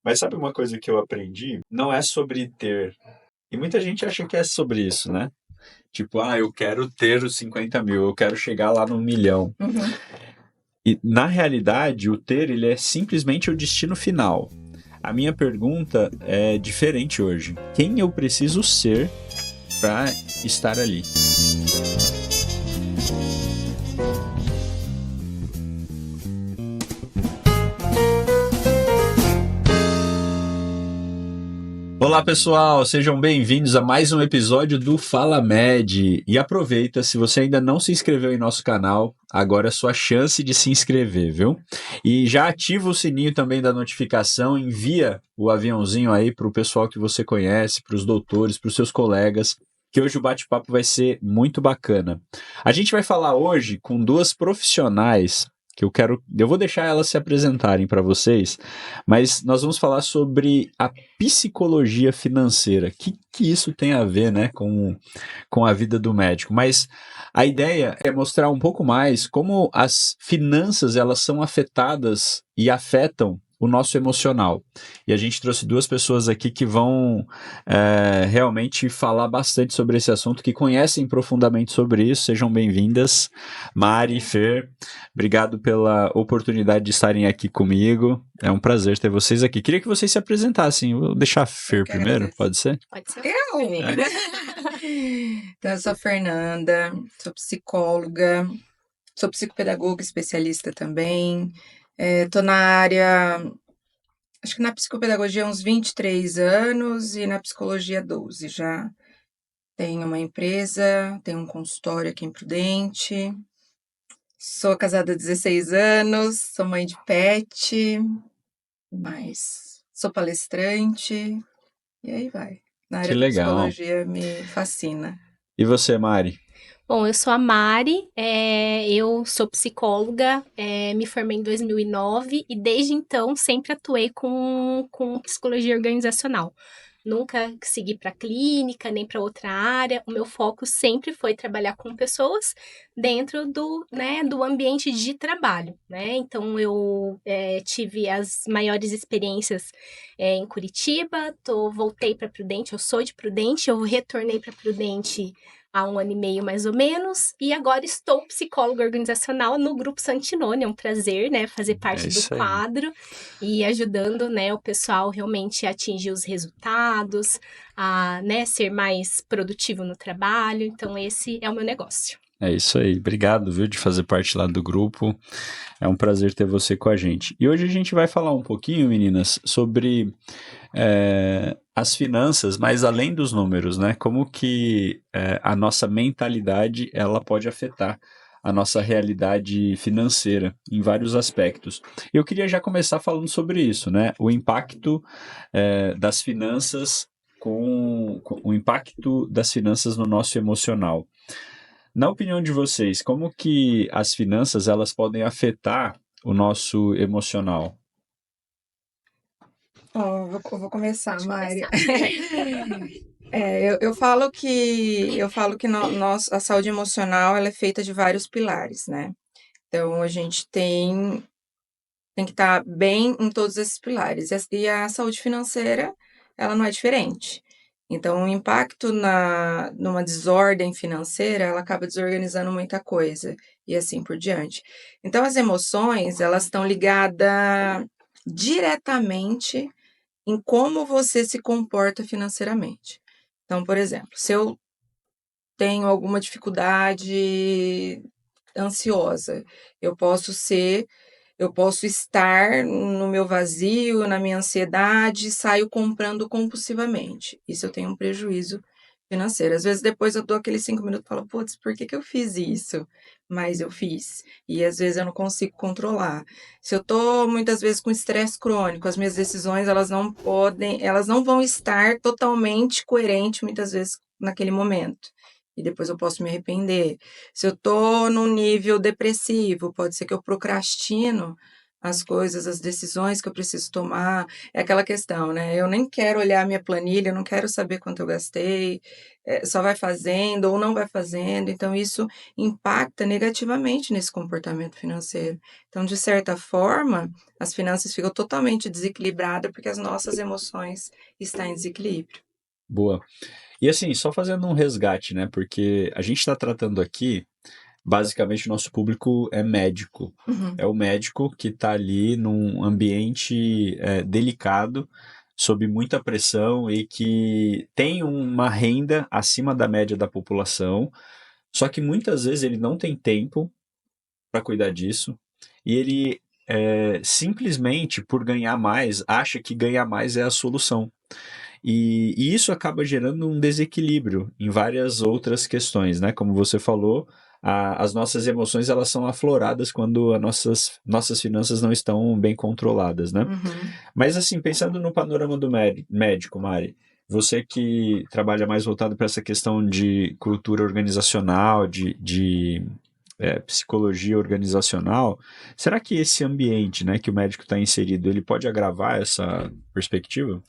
Mas sabe uma coisa que eu aprendi? Não é sobre ter. E muita gente acha que é sobre isso, né? Tipo, eu quero ter os 50 mil, eu quero chegar lá no milhão. Uhum. E, na realidade, o ter, ele é simplesmente o destino final. A minha pergunta é diferente hoje. Quem eu preciso ser para estar ali? Olá pessoal, sejam bem-vindos a mais um episódio do Fala Med. E aproveita, se você ainda não se inscreveu em nosso canal, agora é a sua chance de se inscrever, viu? E já ativa o sininho também da notificação, envia o aviãozinho aí para o pessoal que você conhece, para os doutores, para os seus colegas, que hoje o bate-papo vai ser muito bacana. A gente vai falar hoje com duas profissionais que eu vou deixar elas se apresentarem para vocês, mas nós vamos falar sobre a psicologia financeira. O que isso tem a ver, né, com a vida do médico? Mas a ideia é mostrar um pouco mais como as finanças elas são afetadas e afetam o nosso emocional. E a gente trouxe duas pessoas aqui que vão realmente falar bastante sobre esse assunto, que conhecem profundamente sobre isso. Sejam bem-vindas, Mari e Fer. Obrigado pela oportunidade de estarem aqui comigo. É um prazer ter vocês aqui. Queria que vocês se apresentassem. Vou deixar a Fer primeiro, agradeço. pode ser? Pode ser. Então, eu sou a Fernanda, sou psicóloga, sou psicopedagoga especialista também. Tô na área, acho que na psicopedagogia há uns 23 anos e na psicologia 12 já. Tenho uma empresa, tenho um consultório aqui em Prudente. Sou casada há 16 anos, sou mãe de pet, mas sou palestrante, e aí vai. Na Que área da legal. psicologia me fascina. E você, Mari? Bom, eu sou a Mari, eu sou psicóloga, me formei em 2009 e desde então sempre atuei com psicologia organizacional. Nunca segui para clínica, nem para outra área. O meu foco sempre foi trabalhar com pessoas dentro do ambiente de trabalho, né? Então, eu tive as maiores experiências em Curitiba, voltei para Prudente, eu sou de Prudente, eu retornei para Prudente há 1 ano e meio, mais ou menos, e agora estou psicóloga organizacional no Grupo Santinone. É um prazer, né, fazer parte do isso aí. quadro e ajudando, né, o pessoal realmente a atingir os resultados, a, né, ser mais produtivo no trabalho. Então, esse é o meu negócio. É isso aí. Obrigado, viu, de fazer parte lá do grupo. É um prazer ter você com a gente. E hoje a gente vai falar um pouquinho, meninas, sobre as finanças, mas além dos números, né? Como que a nossa mentalidade ela pode afetar a nossa realidade financeira em vários aspectos. Eu queria já começar falando sobre isso, né? O impacto das finanças com o impacto das finanças no nosso emocional. Na opinião de vocês, como que as finanças elas podem afetar o nosso emocional? Eu vou começar, Mari. Eu falo que a saúde emocional ela é feita de vários pilares, né? Então, a gente tem que estar bem em todos esses pilares. E a saúde financeira, ela não é diferente. Então, o impacto numa desordem financeira, ela acaba desorganizando muita coisa, e assim por diante. Então, as emoções, elas estão ligadas diretamente em como você se comporta financeiramente. Então, por exemplo, se eu tenho alguma dificuldade ansiosa, eu posso estar no meu vazio, na minha ansiedade, saio comprando compulsivamente. Isso eu tenho um prejuízo financeiro. Às vezes depois eu dou aqueles 5 minutos e falo, putz, por que eu fiz isso? Mas eu fiz. E às vezes eu não consigo controlar. Se eu tô muitas vezes com estresse crônico, as minhas decisões, elas não vão estar totalmente coerentes muitas vezes naquele momento. E depois eu posso me arrepender. Se eu tô num nível depressivo, pode ser que eu procrastino as coisas, as decisões que eu preciso tomar. É aquela questão, né? Eu nem quero olhar a minha planilha, eu não quero saber quanto eu gastei, só vai fazendo ou não vai fazendo. Então, isso impacta negativamente nesse comportamento financeiro. Então, de certa forma, as finanças ficam totalmente desequilibradas porque as nossas emoções estão em desequilíbrio. Boa. E assim, só fazendo um resgate, né? Porque a gente está tratando aqui, basicamente, o nosso público é médico. Uhum. É o médico que está ali num ambiente delicado, sob muita pressão e que tem uma renda acima da média da população, só que muitas vezes ele não tem tempo para cuidar disso e ele simplesmente por ganhar mais acha que ganhar mais é a solução. E isso acaba gerando um desequilíbrio em várias outras questões, né? Como você falou, as nossas emoções elas são afloradas quando as nossas finanças não estão bem controladas, né? Uhum. Mas assim, pensando no panorama do médico, Mari, você que trabalha mais voltado para essa questão de cultura organizacional, de psicologia organizacional, será que esse ambiente, né, que o médico está inserido, ele pode agravar essa perspectiva?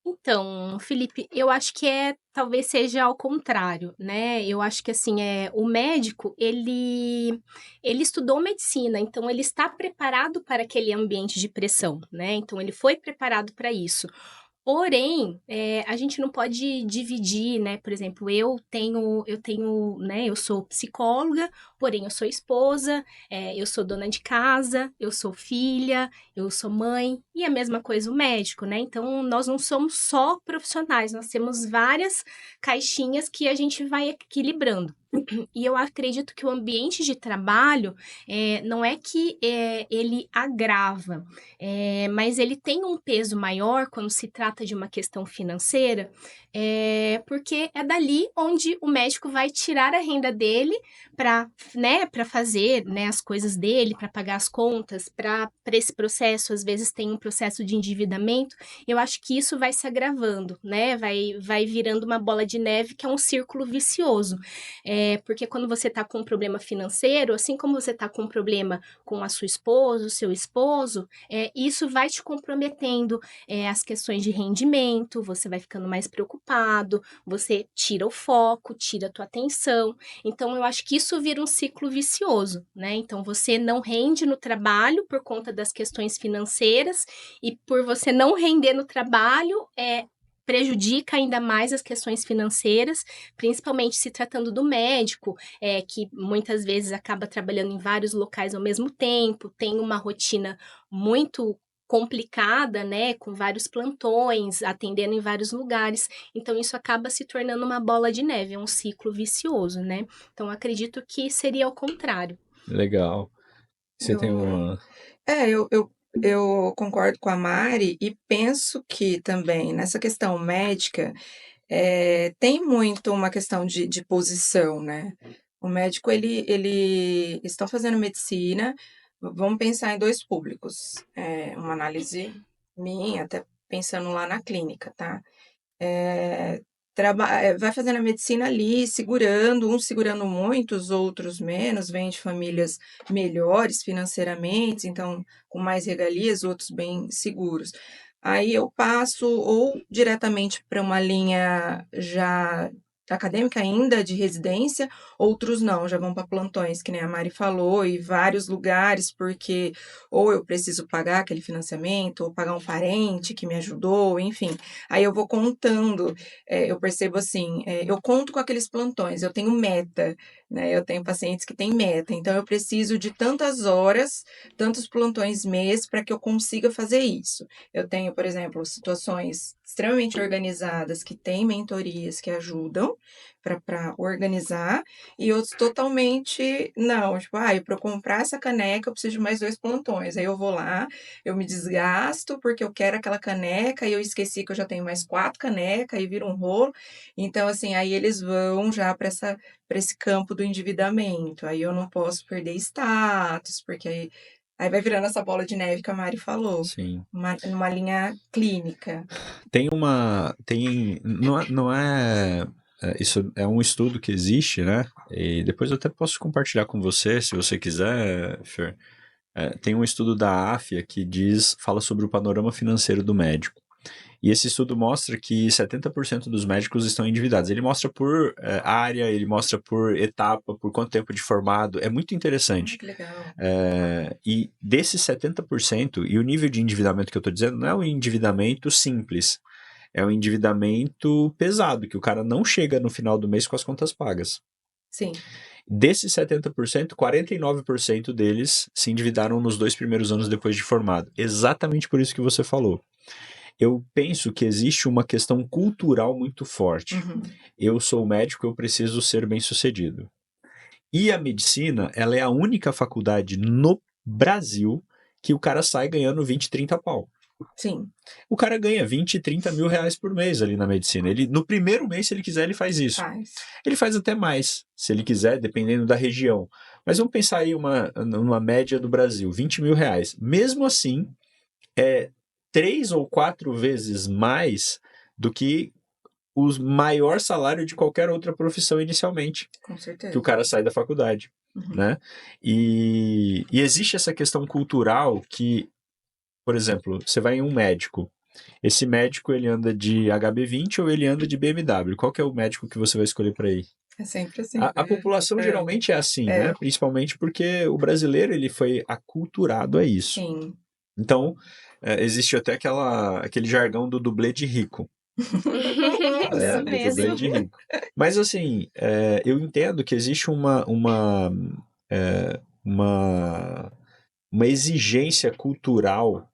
Então, Felipe, eu acho que talvez seja ao contrário, né? Eu acho que assim, o médico, ele estudou medicina, então ele está preparado para aquele ambiente de pressão, né? Então ele foi preparado para isso. Porém, a gente não pode dividir, né? Por exemplo, né? Eu sou psicóloga, porém eu sou esposa, eu sou dona de casa, eu sou filha, eu sou mãe, e a mesma coisa o médico, né? Então, nós não somos só profissionais, nós temos várias caixinhas que a gente vai equilibrando. E eu acredito que o ambiente de trabalho não é que ele agrava, mas ele tem um peso maior quando se trata de uma questão financeira, porque é dali onde o médico vai tirar a renda dele para, né, para fazer, né, as coisas dele, para pagar as contas, para esse processo, às vezes tem um processo de endividamento. Eu acho que isso vai se agravando, né? Vai virando uma bola de neve que é um círculo vicioso. Porque quando você está com um problema financeiro, assim como você está com um problema com a sua esposa, o seu esposo, isso vai te comprometendo as questões de rendimento, você vai ficando mais preocupado, você tira o foco, tira a tua atenção. Então, eu acho que isso vira um ciclo vicioso, né? Então, você não rende no trabalho por conta das questões financeiras e por você não render no trabalho, prejudica ainda mais as questões financeiras, principalmente se tratando do médico, que muitas vezes acaba trabalhando em vários locais ao mesmo tempo, tem uma rotina muito complicada, né, com vários plantões, atendendo em vários lugares. Então isso acaba se tornando uma bola de neve, é um ciclo vicioso, né? Então acredito que seria o contrário. Legal. Você tem Eu, uma. eu concordo com a Mari e penso que também nessa questão médica tem muito uma questão de posição, né? O médico, ele estão fazendo medicina, vamos pensar em dois públicos, uma análise minha, até pensando lá na clínica, tá? É, vai fazendo a medicina ali, segurando, uns segurando muito, os outros menos, vêm de famílias melhores financeiramente, então com mais regalias, outros bem seguros. Aí eu passo ou diretamente para uma linha já acadêmica ainda de residência, outros não, já vão para plantões, que nem a Mari falou, e vários lugares, porque ou eu preciso pagar aquele financiamento, ou pagar um parente que me ajudou, enfim. Aí eu vou contando, eu percebo assim, eu conto com aqueles plantões, eu tenho meta, né? Eu tenho pacientes que têm meta, então eu preciso de tantas horas, tantos plantões mês para que eu consiga fazer isso. Eu tenho, por exemplo, situações extremamente organizadas que têm mentorias que ajudam para organizar, e outros totalmente não, tipo, para eu comprar essa caneca eu preciso de mais 2 plantões. Aí eu vou lá, eu me desgasto porque eu quero aquela caneca e eu esqueci que eu já tenho mais 4 canecas e vira um rolo. Então, assim, aí eles vão já para esse campo do endividamento. Aí eu não posso perder status, porque aí vai virando essa bola de neve que a Mari falou, Sim. numa linha clínica. Tem uma. Isso é um estudo que existe, né? E depois eu até posso compartilhar com você, se você quiser, Fer. Tem um estudo da AFIA que fala sobre o panorama financeiro do médico. E esse estudo mostra que 70% dos médicos estão endividados. Ele mostra por área, ele mostra por etapa, por quanto tempo de formado. É muito interessante. Que legal. E desses 70%, e o nível de endividamento que eu estou dizendo não é um endividamento simples. É um endividamento pesado, que o cara não chega no final do mês com as contas pagas. Sim. Desses 70%, 49% deles se endividaram nos 2 primeiros anos depois de formado. Exatamente por isso que você falou. Eu penso que existe uma questão cultural muito forte. Uhum. Eu sou médico, eu preciso ser bem-sucedido. E a medicina, ela é a única faculdade no Brasil que o cara sai ganhando 20, 30 pau. Sim. O cara ganha 20, 30 mil reais por mês ali na medicina. No primeiro mês, se ele quiser, ele faz isso. Ele faz até mais, se ele quiser, dependendo da região. Mas vamos pensar aí numa média do Brasil, 20 mil reais. Mesmo assim, é 3 ou 4 vezes mais do que o maior salário de qualquer outra profissão inicialmente. Com certeza. Que o cara sai da faculdade, né? E existe essa questão cultural que, por exemplo, você vai em um médico. Esse médico, ele anda de HB20 ou ele anda de BMW? Qual que é o médico que você vai escolher para ir? É sempre assim. A população geralmente é assim, né? Principalmente porque o brasileiro, ele foi aculturado a isso. Sim. Então, existe até aquele jargão do dublê de rico. Isso mesmo. Dublê de rico. Mas assim, eu entendo que existe uma exigência cultural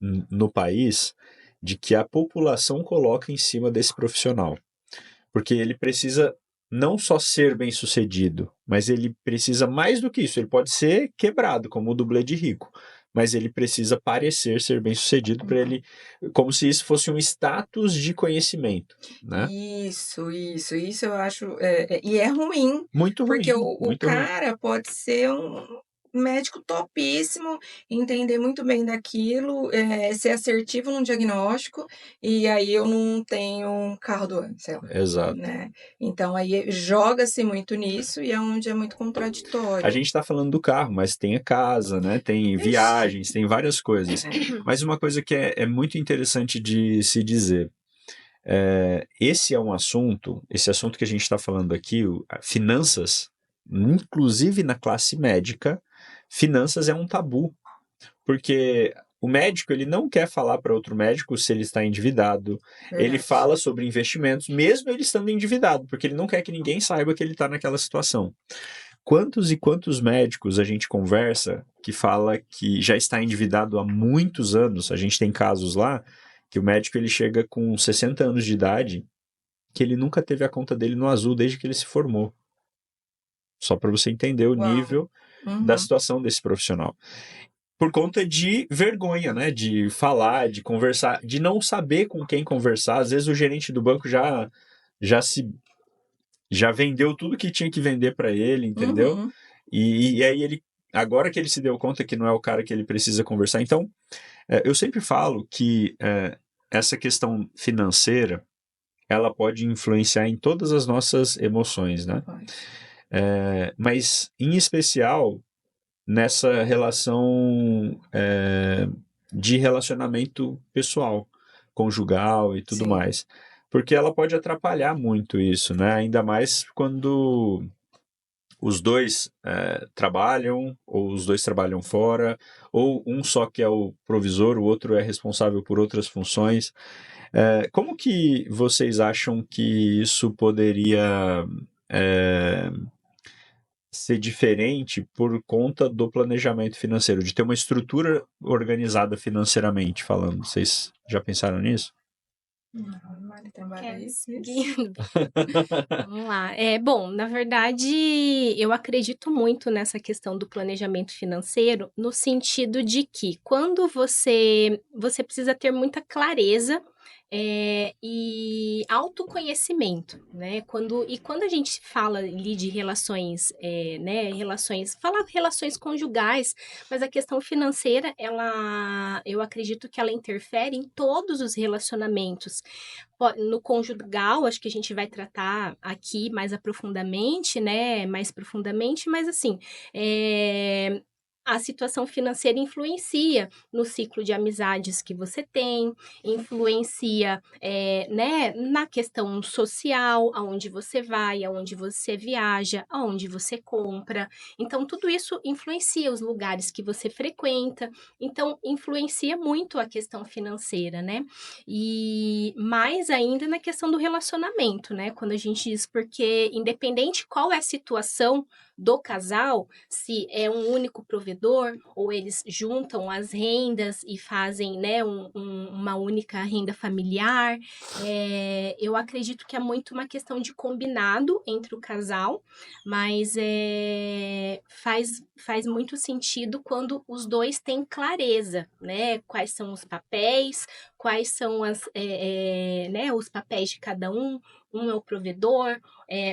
no país de que a população coloca em cima desse profissional. Porque ele precisa não só ser bem-sucedido, mas ele precisa mais do que isso. Ele pode ser quebrado, como o dublê de rico, mas ele precisa parecer ser bem-sucedido para ele, como se isso fosse um status de conhecimento, né? Isso eu acho, e é ruim. Muito ruim. Porque o muito cara pode ser um médico topíssimo, entender muito bem daquilo, ser assertivo no diagnóstico, e aí eu não tenho um carro do ano, sei lá. Exato. Né? Então aí joga-se muito nisso e é onde é muito contraditório. A gente está falando do carro, mas tem a casa, né? Tem viagens, tem várias coisas. Mas uma coisa que é muito interessante de se dizer, esse é um assunto, esse assunto que a gente está falando aqui, finanças, inclusive na classe médica, finanças é um tabu, porque o médico, ele não quer falar para outro médico se ele está endividado. Verdade. Ele fala sobre investimentos, mesmo ele estando endividado, porque ele não quer que ninguém saiba que ele está naquela situação. Quantos e quantos médicos a gente conversa que fala que já está endividado há muitos anos? A gente tem casos lá que o médico, ele chega com 60 anos de idade, que ele nunca teve a conta dele no azul desde que ele se formou. Só para você entender o nível da situação desse profissional. Por conta de vergonha, né? De falar, de conversar, de não saber com quem conversar. Às vezes o gerente do banco já vendeu tudo que tinha que vender para ele, entendeu? E aí ele, agora que ele se deu conta que não é o cara que ele precisa conversar. Então, eu sempre falo que essa questão financeira, ela pode influenciar em todas as nossas emoções, né? Mas, em especial, nessa relação de relacionamento pessoal, conjugal e tudo mais. Porque ela pode atrapalhar muito isso, né? Ainda mais quando os dois trabalham, ou os dois trabalham fora, ou um só que é o provisor, o outro é responsável por outras funções. Como que vocês acham que isso poderia ser diferente por conta do planejamento financeiro, de ter uma estrutura organizada financeiramente falando? Vocês já pensaram nisso? Vamos lá. Bom, na verdade, eu acredito muito nessa questão do planejamento financeiro, no sentido de que quando você precisa ter muita clareza e autoconhecimento, né? Quando a gente fala ali de relações, né? Relações conjugais, mas a questão financeira, eu acredito que ela interfere em todos os relacionamentos. No conjugal, acho que a gente vai tratar aqui mais profundamente, né? Mas assim, a situação financeira influencia no ciclo de amizades que você tem, influencia, né, na questão social, aonde você vai, aonde você viaja, aonde você compra. Então, tudo isso influencia os lugares que você frequenta. Então, influencia muito a questão financeira, né? E mais ainda na questão do relacionamento, né? Quando a gente diz, porque independente qual é a situação do casal, se é um único provedor ou eles juntam as rendas e fazem, né, uma única renda familiar, eu acredito que é muito uma questão de combinado entre o casal, mas faz muito sentido quando os dois têm clareza, né, quais são os papéis, quais são né, os papéis de cada um é o provedor,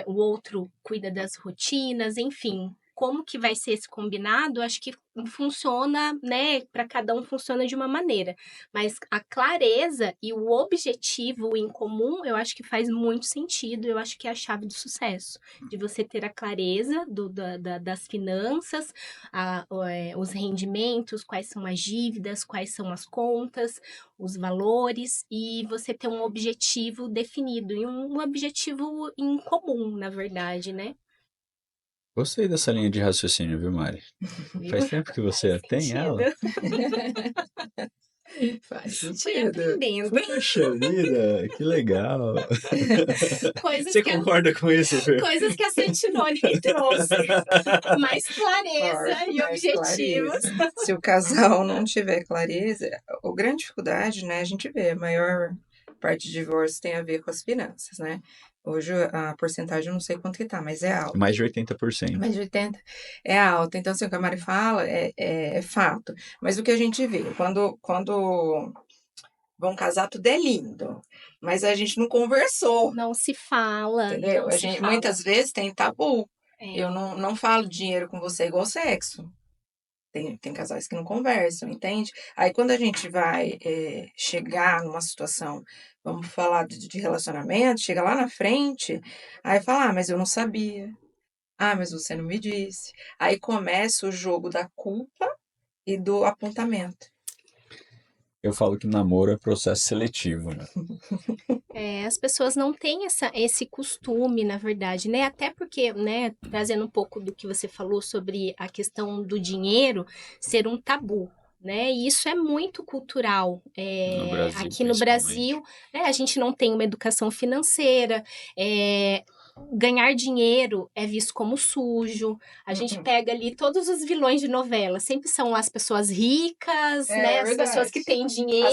o outro cuida das rotinas, enfim. Como que vai ser esse combinado? Acho que funciona, né? Para cada um funciona de uma maneira. Mas a clareza e o objetivo em comum, eu acho que faz muito sentido. Eu acho que é a chave do sucesso. De você ter a clareza das finanças, os rendimentos, quais são as dívidas, quais são as contas, os valores, e você ter um objetivo definido, e um objetivo em comum, na verdade, né? Gostei dessa linha de raciocínio, viu, Mari? Faz tempo que você tem ela? Faz Fui sentido. aprendendo. Poxa vida, que legal. Coisas Você que concorda com isso, Fer? coisas que a Santinone me trouxe. Mais clareza e Mais objetivos. clareza. Se o casal não tiver clareza, a grande dificuldade, né, a gente vê, a maior parte de divórcio tem a ver com as finanças, né? Hoje a porcentagem eu não sei quanto que tá, mas é alta. Mais de 80%. Mais de 80 é alta. Então, assim, o que a Mari fala é fato. Mas o que a gente vê, quando vão casar, tudo é lindo. Mas a gente não conversou, Não se fala. entendeu? Não A se gente, fala. muitas vezes tem tabu. É. Eu não falo dinheiro com você igual sexo. Tem casais que não conversam, entende? Aí quando a gente vai chegar numa situação, vamos falar de relacionamento, chega lá na frente, aí fala, mas eu não sabia. Ah, mas você não me disse. Aí começa o jogo da culpa e do apontamento. Eu falo que namoro é processo seletivo, né? As pessoas não têm esse costume, na verdade, né? Até porque, né, trazendo um pouco do que você falou sobre a questão do dinheiro ser um tabu. Né? E isso é muito cultural. No Brasil, aqui no Brasil, a gente não tem uma educação financeira. Ganhar dinheiro é visto como sujo. A gente pega ali todos os vilões de novela. Sempre são as pessoas ricas, né? As pessoas que têm dinheiro,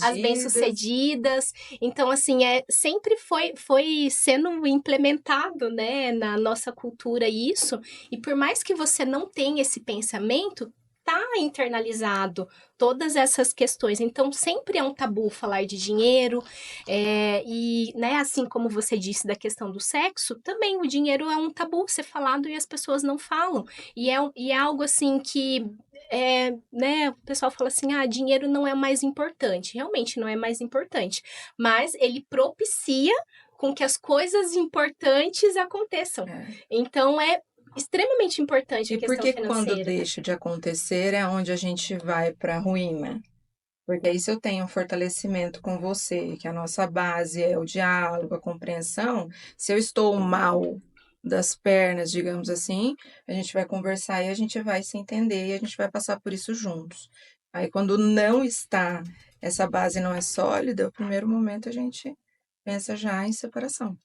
as bem-sucedidas. Então, assim, sempre foi sendo implementado, né, na nossa cultura isso. E por mais que você não tenha esse pensamento, tá internalizado todas essas questões. Então, sempre é um tabu falar de dinheiro. E, né, assim como você disse da questão do sexo, também o dinheiro é um tabu ser falado e as pessoas não falam. E é algo assim que né, o pessoal fala assim, dinheiro não é mais importante. Realmente não é mais importante. Mas ele propicia com que as coisas importantes aconteçam. Então, é extremamente importante a questão financeira. E porque quando deixa de acontecer é onde a gente vai para a ruína. Porque aí se eu tenho um fortalecimento com você, que a nossa base é o diálogo, a compreensão, se eu estou mal das pernas, digamos assim, a gente vai conversar e a gente vai se entender e a gente vai passar por isso juntos. Aí quando não está, essa base não é sólida, o primeiro momento a gente pensa já em separação.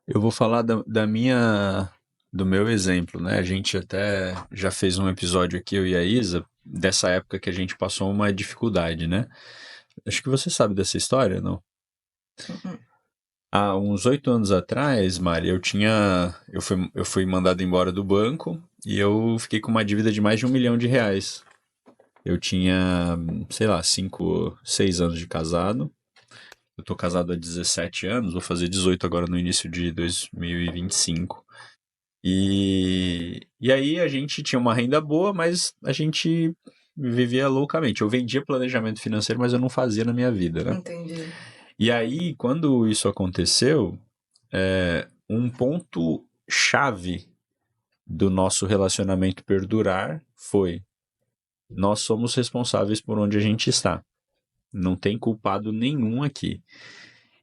Eu vou falar do meu exemplo, né? A gente até já fez um episódio aqui, eu e a Isa, dessa época que a gente passou uma dificuldade, né? Acho que você sabe dessa história, não? Há uns 8 anos atrás, Mari, eu fui mandado embora do banco e eu fiquei com uma dívida de mais de R$1 milhão. Eu tinha, sei lá, 5, 6 anos de casado. Eu tô casado há 17 anos, vou fazer 18 agora no início de 2025. E aí a gente tinha uma renda boa, mas a gente vivia loucamente. Eu vendia planejamento financeiro, mas eu não fazia na minha vida, né? Entendi. E aí, quando isso aconteceu, um ponto-chave do nosso relacionamento perdurar foi: nós somos responsáveis por onde a gente está. Não tem culpado nenhum aqui.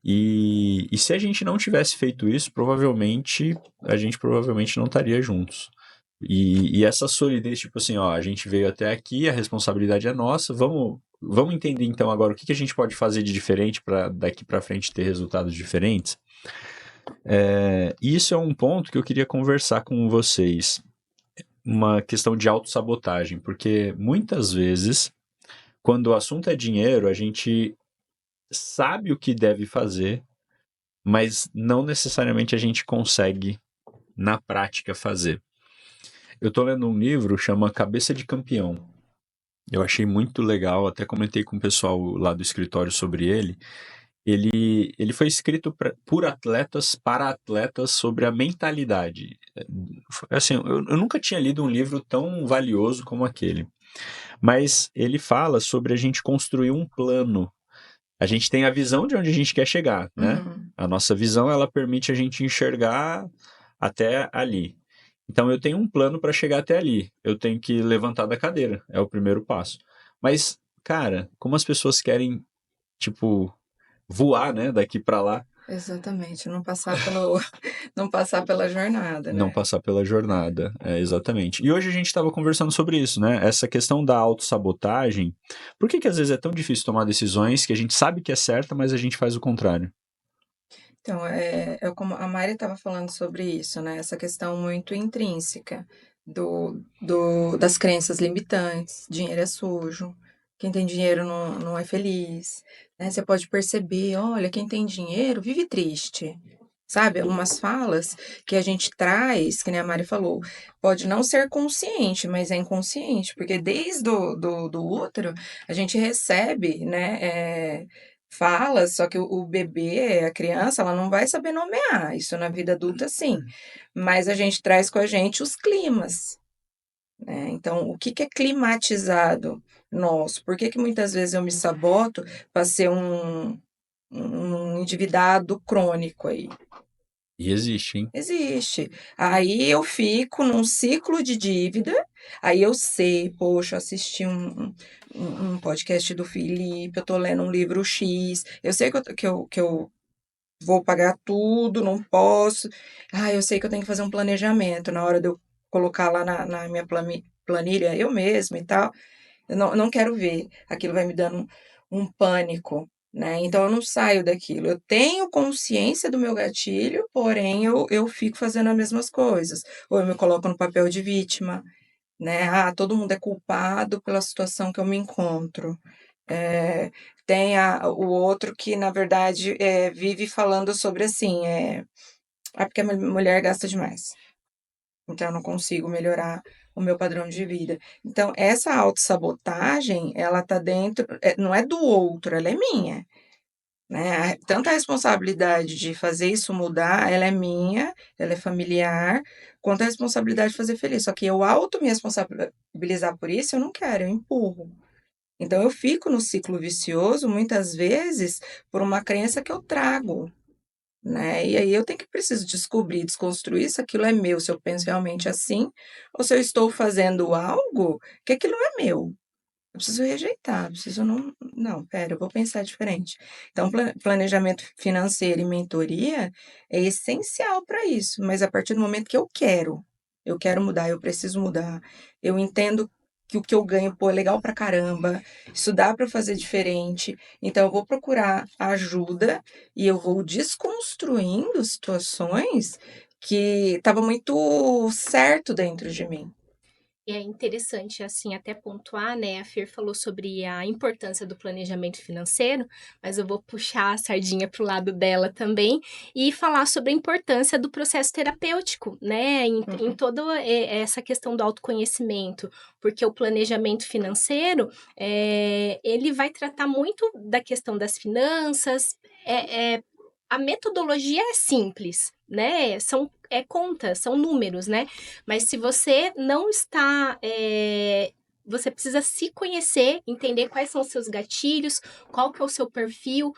E se a gente não tivesse feito isso, a gente provavelmente não estaria juntos. E essa solidez, tipo assim, ó, a gente veio até aqui, a responsabilidade é nossa, vamos entender então agora o que a gente pode fazer de diferente para daqui para frente ter resultados diferentes. Isso é um ponto que eu queria conversar com vocês. Uma questão de autossabotagem, porque muitas vezes, quando o assunto é dinheiro, a gente sabe o que deve fazer, mas não necessariamente a gente consegue, na prática, fazer. Eu estou lendo um livro, chama Cabeça de Campeão. Eu achei muito legal, até comentei com o pessoal lá do escritório sobre ele. Ele foi escrito por atletas, para atletas, sobre a mentalidade. Assim, eu nunca tinha lido um livro tão valioso como aquele. Mas ele fala sobre a gente construir um plano. A gente tem a visão de onde a gente quer chegar, né? Uhum. A nossa visão, ela permite a gente enxergar até ali. Então, eu tenho um plano para chegar até ali. Eu tenho que levantar da cadeira, é o primeiro passo. Mas, cara, como as pessoas querem, tipo, voar, né, daqui para lá, Exatamente, não passar não passar pela jornada, não né? passar pela jornada, exatamente. E hoje a gente estava conversando sobre isso, né? Essa questão da autossabotagem. Por que às vezes é tão difícil tomar decisões que a gente sabe que é certa, mas a gente faz o contrário? Então, como a Mari estava falando sobre isso, né? Essa questão muito intrínseca das crenças limitantes. Dinheiro é sujo, quem tem dinheiro não é feliz, né? Você pode perceber, olha, quem tem dinheiro vive triste. Sabe, algumas falas que a gente traz, que nem a Mari falou, pode não ser consciente, mas é inconsciente, porque desde do útero a gente recebe, né, falas, só que o bebê, a criança, ela não vai saber nomear, isso na vida adulta sim, mas a gente traz com a gente os climas, né? Então, o que é climatizado nosso? Por que muitas vezes eu me saboto para ser um endividado crônico aí? E existe, hein? Existe. Aí eu fico num ciclo de dívida, aí eu sei, poxa, eu assisti um podcast do Felipe, eu tô lendo um livro X, eu sei que eu vou pagar tudo, não posso. Ah, eu sei que eu tenho que fazer um planejamento na hora de eu colocar lá na minha planilha, eu mesma e tal. Eu não quero ver. Aquilo vai me dando um pânico, né? Então eu não saio daquilo. Eu tenho consciência do meu gatilho, porém eu fico fazendo as mesmas coisas. Ou eu me coloco no papel de vítima, né? Ah, todo mundo é culpado pela situação que eu me encontro. É, tem o outro que, na verdade, vive falando sobre assim, porque a mulher gasta demais. Então, eu não consigo melhorar o meu padrão de vida. Então, essa autossabotagem, ela tá dentro, não é do outro, ela é minha, né? Tanto a responsabilidade de fazer isso mudar, ela é minha, ela é familiar, quanto a responsabilidade de fazer feliz. Só que eu me responsabilizar por isso, eu não quero, eu empurro. Então, eu fico no ciclo vicioso, muitas vezes, por uma crença que eu trago, né? E aí eu preciso descobrir, desconstruir se aquilo é meu, se eu penso realmente assim, ou se eu estou fazendo algo que aquilo não é meu. Eu preciso rejeitar, preciso não, pera, eu vou pensar diferente. Então, planejamento financeiro e mentoria é essencial para isso, mas a partir do momento que eu quero mudar, eu preciso mudar, eu entendo que o que eu ganho, pô, é legal pra caramba, isso dá para fazer diferente, então eu vou procurar ajuda e eu vou desconstruindo situações que estavam muito certo dentro de mim. E é interessante, assim, até pontuar, né? A Fer falou sobre a importância do planejamento financeiro, mas eu vou puxar a sardinha para o lado dela também e falar sobre a importância do processo terapêutico, né? Em toda essa questão do autoconhecimento, porque o planejamento financeiro, ele vai tratar muito da questão das finanças, a metodologia é simples, né? São contas, são números, né? Mas se você não está você precisa se conhecer, entender quais são os seus gatilhos, qual que é o seu perfil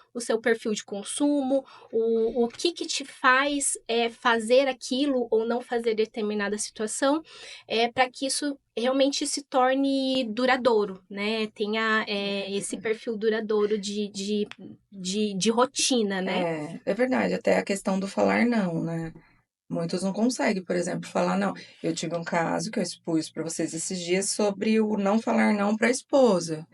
de consumo, o que te faz fazer aquilo ou não fazer determinada situação, para que isso realmente se torne duradouro, né? Tenha esse perfil duradouro de rotina, né? É verdade, até a questão do falar não, né? Muitos não conseguem, por exemplo, falar não. Eu tive um caso que eu expus para vocês esses dias sobre o não falar não para a esposa,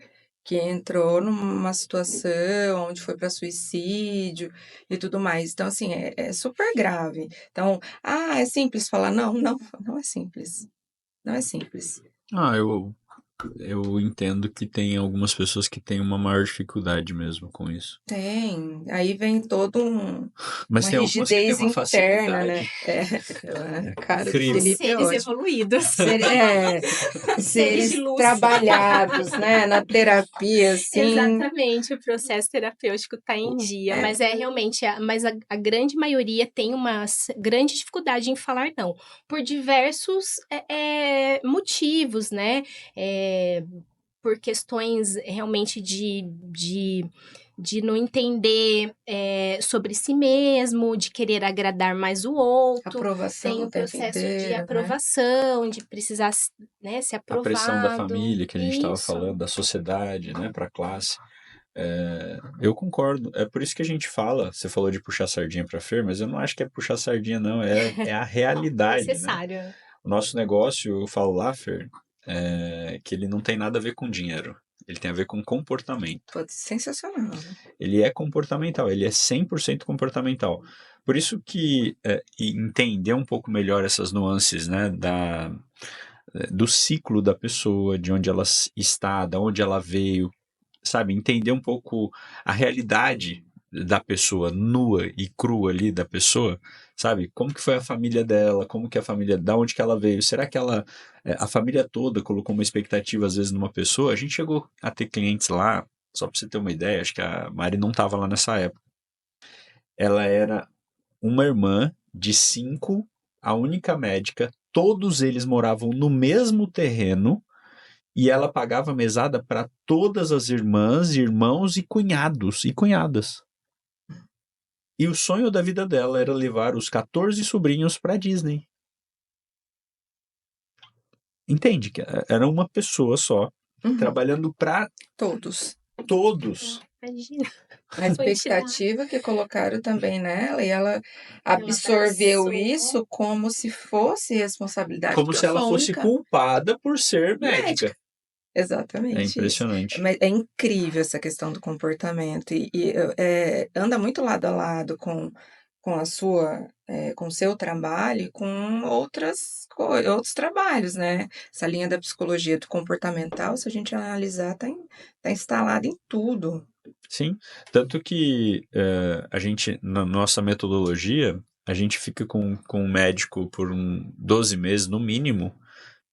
que entrou numa situação onde foi para suicídio e tudo mais. Então, assim, é super grave. Então, é simples falar não? Não, não é simples. Não é simples. Eu entendo que tem algumas pessoas que têm uma maior dificuldade mesmo com isso. Tem. Aí vem todo Mas uma tem algumas que têm rigidez uma interna, né? facilidade. A cara do Incrível. Felipe é Seres ótimo. evoluídos. Seres Seres de luz. trabalhados, né? Na terapia, assim. Exatamente, o processo terapêutico está em dia, mas realmente, mas a grande maioria tem uma grande dificuldade em falar não, por diversos motivos, né? Por questões realmente de não entender sobre si mesmo, de querer agradar mais o outro. Aprovação tem o o tempo processo inteiro, de né? aprovação, de precisar ser A aprovado. pressão da família que a gente estava Isso. falando, da sociedade, né, para a classe. Eu concordo. É por isso que a gente fala. Você falou de puxar sardinha para Fer, mas eu não acho que é puxar sardinha, não. É a realidade, né? Necessário. O nosso negócio, eu falo lá, Fer, que ele não tem nada a ver com dinheiro. Ele tem a ver com comportamento. Pô, sensacional, né? Ele é comportamental, ele é 100% comportamental. Por isso que entender um pouco melhor essas nuances, né, do ciclo da pessoa, de onde ela está, de onde ela veio, sabe? Entender um pouco a realidade da pessoa, nua e crua ali da pessoa, sabe? Como que foi a família dela, como que a família, da onde que ela veio? Será que a família toda colocou uma expectativa às vezes numa pessoa? A gente chegou a ter clientes lá, só para você ter uma ideia, acho que a Mari não estava lá nessa época. Ela era uma irmã de 5, a única médica, todos eles moravam no mesmo terreno, e ela pagava mesada para todas as irmãs, irmãos e cunhados e cunhadas. E o sonho da vida dela era levar os 14 sobrinhos para Disney. Entende que era uma pessoa só, trabalhando para todos. Imagina. A expectativa que colocaram também nela, e ela absorveu isso como se fosse responsabilidade. Como se ela fosse culpada por ser médica. Exatamente. É impressionante. Mas é incrível essa questão do comportamento. E anda muito lado a lado com o seu trabalho e com outros trabalhos, né? Essa linha da psicologia do comportamental, se a gente analisar, tá instalada em tudo. Sim, tanto que a gente, na nossa metodologia, a gente fica com o médico por 12 meses no mínimo,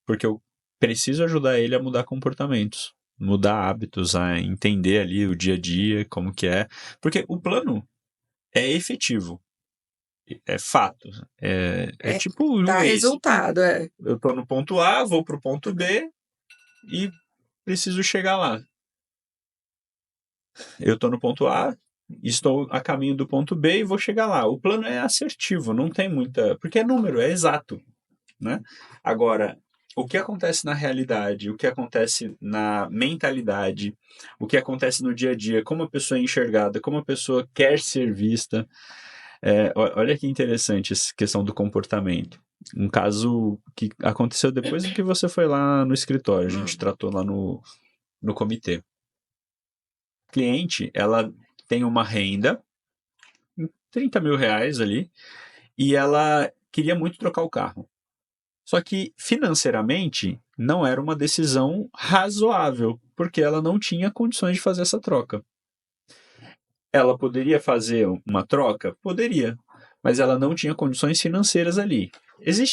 porque eu preciso ajudar ele a mudar comportamentos, mudar hábitos, a entender ali o dia a dia, como que é, porque o plano é efetivo, é fato, é tipo Dá Waze. resultado, Eu tô no ponto A, vou pro ponto B e preciso chegar lá. Eu tô no ponto A, estou a caminho do ponto B e vou chegar lá. O plano é assertivo, não tem muita... Porque é número, é exato, né? Agora, o que acontece na realidade, o que acontece na mentalidade, o que acontece no dia a dia, como a pessoa é enxergada, como a pessoa quer ser vista. Olha que interessante essa questão do comportamento. Um caso que aconteceu depois que você foi lá no escritório, a gente tratou lá no comitê. Cliente, ela tem uma renda, 30 mil reais ali, e ela queria muito trocar o carro. Só que, financeiramente, não era uma decisão razoável, porque ela não tinha condições de fazer essa troca. Ela poderia fazer uma troca? Poderia, mas ela não tinha condições financeiras ali.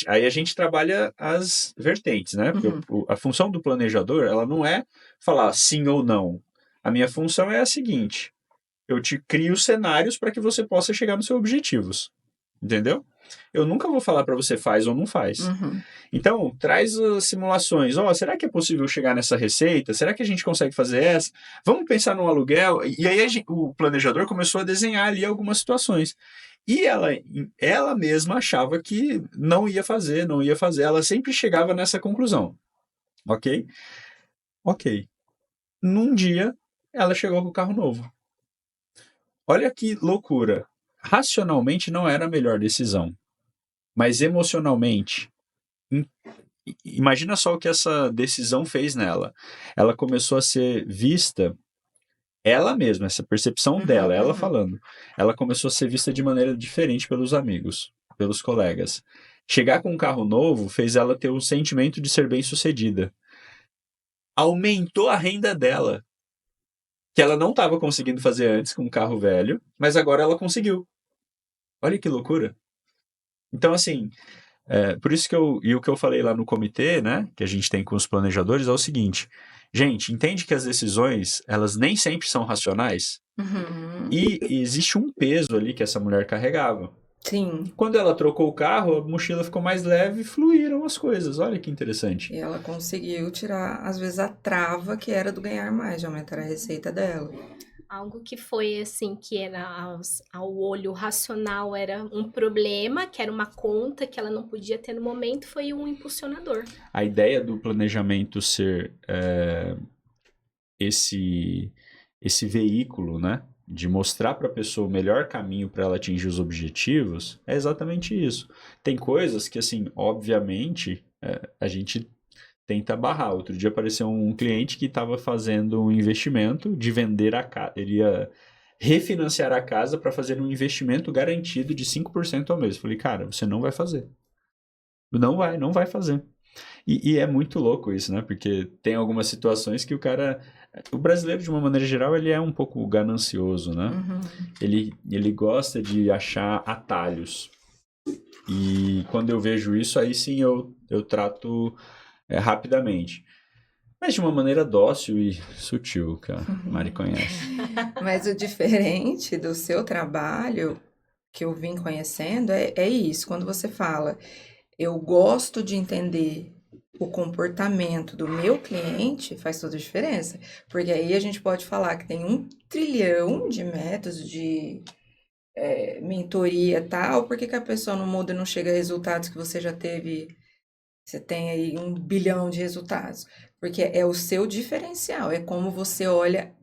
Aí a gente trabalha as vertentes, né? Porque a função do planejador, ela não é falar sim ou não. A minha função é a seguinte: eu te crio cenários para que você possa chegar nos seus objetivos. entendeu? Eu nunca vou falar para você faz ou não faz. Uhum. Então, traz as simulações. Será que é possível chegar nessa receita? Será que a gente consegue fazer essa? Vamos pensar no aluguel? E aí o planejador começou a desenhar ali algumas situações. E ela mesma achava que não ia fazer. Ela sempre chegava nessa conclusão. Ok? Ok. Num dia, ela chegou com o carro novo. Olha que loucura. Racionalmente não era a melhor decisão. Mas emocionalmente, imagina só o que essa decisão fez nela. Ela começou a ser vista, ela mesma, essa percepção dela, ela falando, ela começou a ser vista de maneira diferente pelos amigos, pelos colegas. Chegar com um carro novo fez ela ter um sentimento de ser bem-sucedida. Aumentou a renda dela, que ela não estava conseguindo fazer antes com um carro velho, mas agora ela conseguiu. Olha que loucura. Então, assim, por isso que o que eu falei lá no comitê, né, que a gente tem com os planejadores, é o seguinte: gente, entende que as decisões, elas nem sempre são racionais? E existe um peso ali que essa mulher carregava. Sim. Quando ela trocou o carro, a mochila ficou mais leve e fluíram as coisas. Olha que interessante. E ela conseguiu tirar, às vezes, a trava que era do ganhar mais, de aumentar a receita dela. Algo que foi assim, que era ao olho racional era um problema, que era uma conta que ela não podia ter no momento, foi um impulsionador. A ideia do planejamento ser esse veículo, né, de mostrar para a pessoa o melhor caminho para ela atingir os objetivos, é exatamente isso. Tem coisas que, assim, obviamente, a gente tenta barrar. Outro dia apareceu um cliente que estava fazendo um investimento de vender a casa. Ele ia refinanciar a casa para fazer um investimento garantido de 5% ao mês. Falei, cara, você não vai fazer. Não vai fazer. E é muito louco isso, né? Porque tem algumas situações que o brasileiro, de uma maneira geral, ele é um pouco ganancioso, né? Ele gosta de achar atalhos. E quando eu vejo isso, aí sim eu trato rapidamente. Mas de uma maneira dócil e sutil, que a Mari conhece. Mas o diferente do seu trabalho, que eu vim conhecendo, é isso. Quando você fala, eu gosto de entender o comportamento do meu cliente, faz toda a diferença. Porque aí a gente pode falar que tem 1 trilhão de métodos de mentoria e tal, por que a pessoa não muda e não chega a resultados que você já teve? Você tem aí 1 bilhão de resultados. Porque é o seu diferencial, é como você olha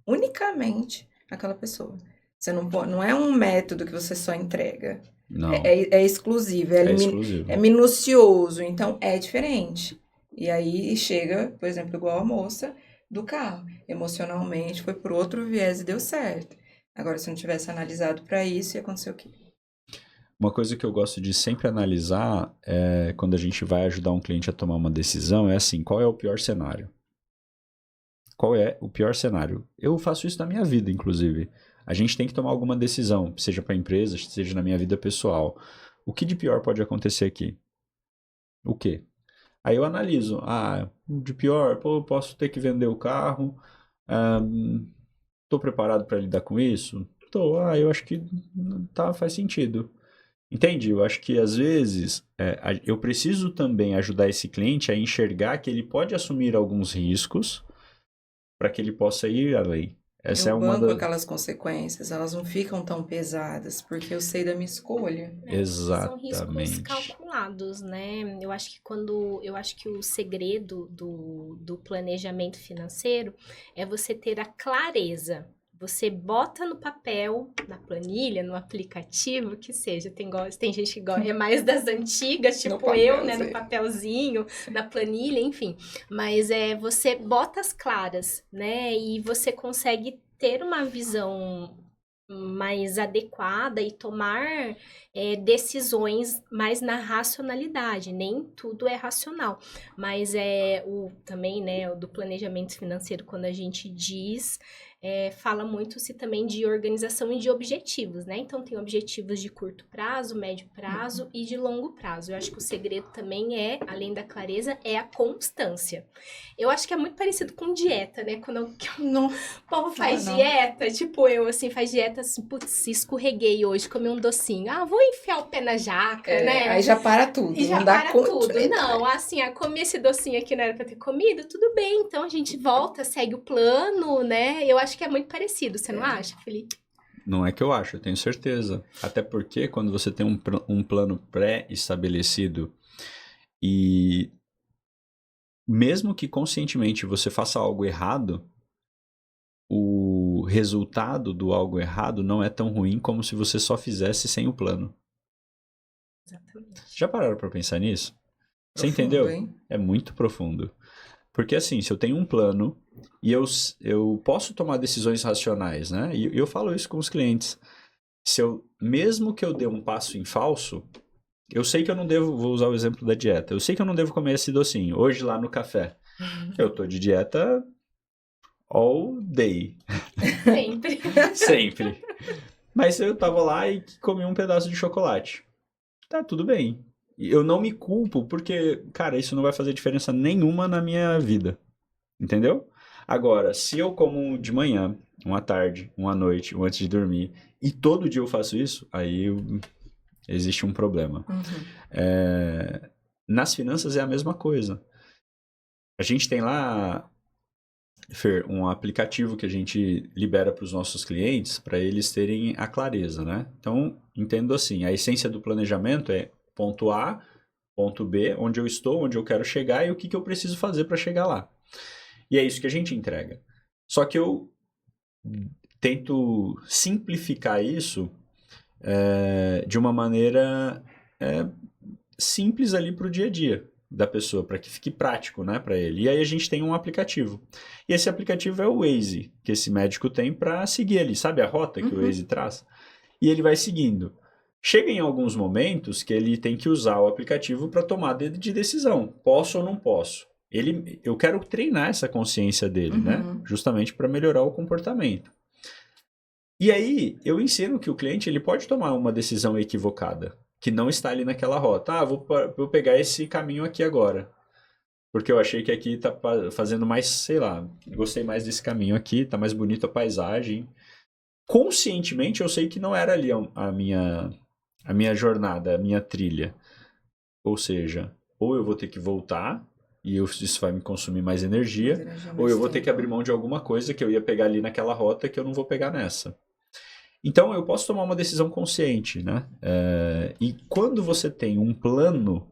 unicamente aquela pessoa. Você não é um método que você só entrega. Não. É exclusivo, exclusivo. É minucioso, então é diferente. E aí chega, por exemplo, igual a moça do carro. Emocionalmente foi por outro viés e deu certo. Agora, se não tivesse analisado para isso, ia acontecer o quê? Uma coisa que eu gosto de sempre analisar quando a gente vai ajudar um cliente a tomar uma decisão é assim, qual é o pior cenário? Qual é o pior cenário? Eu faço isso na minha vida, inclusive. A gente tem que tomar alguma decisão, seja para a empresa, seja na minha vida pessoal. O que de pior pode acontecer aqui? O quê? Aí eu analiso. De pior, pô, posso ter que vender o carro. Tô preparado para lidar com isso? Tô. Eu acho que faz sentido. Entende? Eu acho que às vezes eu preciso também ajudar esse cliente a enxergar que ele pode assumir alguns riscos para que ele possa ir além. Essa eu é uma banco das... aquelas consequências, elas não ficam tão pesadas, porque eu sei da minha escolha. Exatamente. São riscos calculados, né? Eu acho que o segredo do planejamento financeiro é você ter a clareza. Você bota no papel, na planilha, no aplicativo, que seja. Tem gente que gosta, é mais das antigas, tipo eu, né? No papelzinho, na planilha, enfim. Mas você bota as claras, né? E você consegue ter uma visão mais adequada e tomar decisões mais na racionalidade. Nem tudo é racional, mas também, né, o do planejamento financeiro, quando a gente diz, fala muito-se também de organização e de objetivos, né? Então, tem objetivos de curto prazo, médio prazo e de longo prazo. Eu acho que o segredo também além da clareza, é a constância. Eu acho que é muito parecido com dieta, né? Quando o povo faz dieta, tipo eu, assim, faz dieta assim, putz, escorreguei hoje, comi um docinho. Ah, vou enfiar o pé na jaca, né? Aí já para tudo, e já para tudo. Não, assim, comi esse docinho aqui, não era pra ter comido, tudo bem. Então, a gente volta, segue o plano, né? Eu acho que é muito parecido, você não acha, Felipe? Não é que eu acho, eu tenho certeza. Até porque quando você tem um plano pré-estabelecido e mesmo que conscientemente você faça algo errado, o resultado do algo errado não é tão ruim como se você só fizesse sem o plano. Exatamente. Já pararam pra pensar nisso? Você Profundo, entendeu? hein? É muito profundo. Porque assim, se eu tenho um plano e eu posso tomar decisões racionais, né? E eu falo isso com os clientes. Mesmo que eu dê um passo em falso, eu sei que eu não devo, vou usar o exemplo da dieta, eu sei que eu não devo comer esse docinho. Hoje lá no café, eu tô de dieta all day. Sempre. Sempre. Mas eu tava lá e comi um pedaço de chocolate. Tá, tudo bem. Eu não me culpo porque, cara, isso não vai fazer diferença nenhuma na minha vida. Entendeu? Agora, se eu como de manhã, uma tarde, uma noite, ou antes de dormir, e todo dia eu faço isso, aí existe um problema. Nas finanças é a mesma coisa. A gente tem lá, Fer, um aplicativo que a gente libera para os nossos clientes para eles terem a clareza, né? Então, entendo assim, a essência do planejamento é ponto A, ponto B, onde eu estou, onde eu quero chegar e o que eu preciso fazer para chegar lá. E é isso que a gente entrega. Só que eu tento simplificar isso de uma maneira simples ali para o dia a dia da pessoa, para que fique prático, né, para ele. E aí a gente tem um aplicativo. E esse aplicativo é o Waze, que esse médico tem para seguir ali. Sabe a rota que o Waze traz? E ele vai seguindo. Chega em alguns momentos que ele tem que usar o aplicativo para tomar de decisão. Posso ou não posso? Eu quero treinar essa consciência dele, né? Justamente para melhorar o comportamento. E aí, eu ensino que o cliente ele pode tomar uma decisão equivocada, que não está ali naquela rota. Ah, vou pegar esse caminho aqui agora. Porque eu achei que aqui está fazendo mais, sei lá, gostei mais desse caminho aqui, está mais bonita a paisagem. Conscientemente, eu sei que não era ali a minha jornada, a minha trilha. Ou seja, ou eu vou ter que voltar e isso vai me consumir mais energia, ou eu vou ter que abrir mão de alguma coisa que eu ia pegar ali naquela rota que eu não vou pegar nessa. Então, eu posso tomar uma decisão consciente, né? E quando você tem um plano,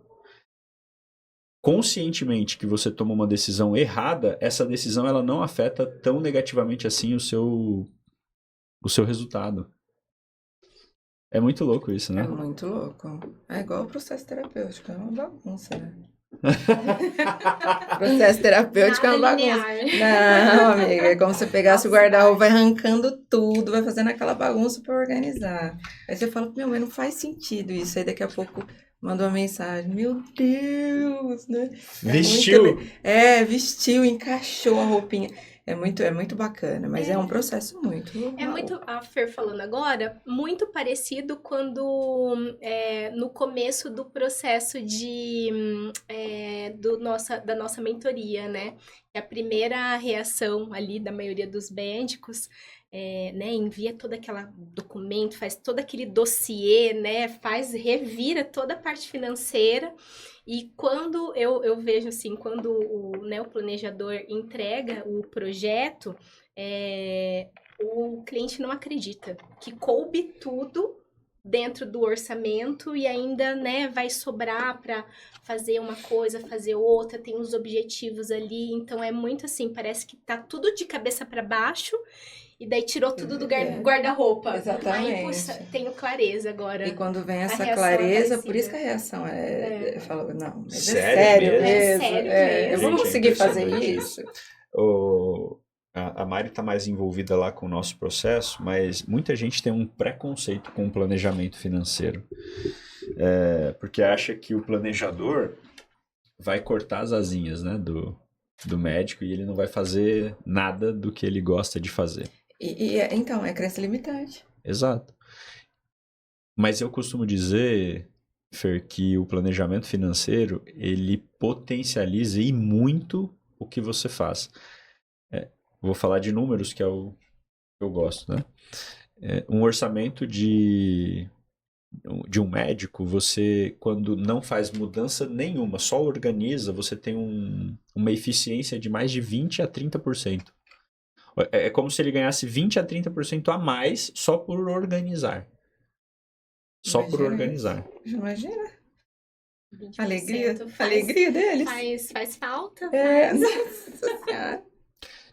conscientemente que você toma uma decisão errada, essa decisão ela não afeta tão negativamente assim o seu resultado. É muito louco isso, né? É muito louco. É igual o processo terapêutico, é uma bagunça, né? Processo terapêutico é uma bagunça. Não, amiga, é como se você pegasse o guarda-roupa, vai arrancando tudo, vai fazendo aquela bagunça pra organizar. Aí você fala, meu, mas não faz sentido isso. Aí daqui a pouco manda uma mensagem, meu Deus, né? Vestiu! Vestiu, encaixou a roupinha. É muito bacana, mas é um processo muito... É muito, a Fer falando agora, muito parecido quando no começo do processo da nossa mentoria, né? A primeira reação ali da maioria dos médicos, né? Envia todo aquele documento, faz todo aquele dossiê, né? Revira toda a parte financeira. E quando eu vejo assim, quando o planejador entrega o projeto, o cliente não acredita que coube tudo dentro do orçamento e ainda, né, vai sobrar para fazer uma coisa, fazer outra, tem os objetivos ali, então é muito assim, parece que tá tudo de cabeça para baixo. E daí tirou tudo do guarda-roupa. Exatamente. Aí, puxa, tenho clareza agora. E quando vem essa clareza, por isso que a reação eu falo, não, mas sério mesmo. É sério mesmo. Eu vou conseguir fazer isso. A Mari está mais envolvida lá com o nosso processo, mas muita gente tem um preconceito com o planejamento financeiro. Porque acha que o planejador vai cortar as asinhas, né, do médico e ele não vai fazer nada do que ele gosta de fazer. Então, é crença limitante. Exato. Mas eu costumo dizer, Fer, que o planejamento financeiro, ele potencializa e muito o que você faz. Vou falar de números, que é o que eu gosto, né? Um orçamento de um médico, você, quando não faz mudança nenhuma, só organiza, você tem uma eficiência de mais de 20 a 30%. É como se ele ganhasse 20 a 30% a mais só por organizar. Só por organizar. Imagina. 20% Alegria deles. Faz falta. Nossa Senhora.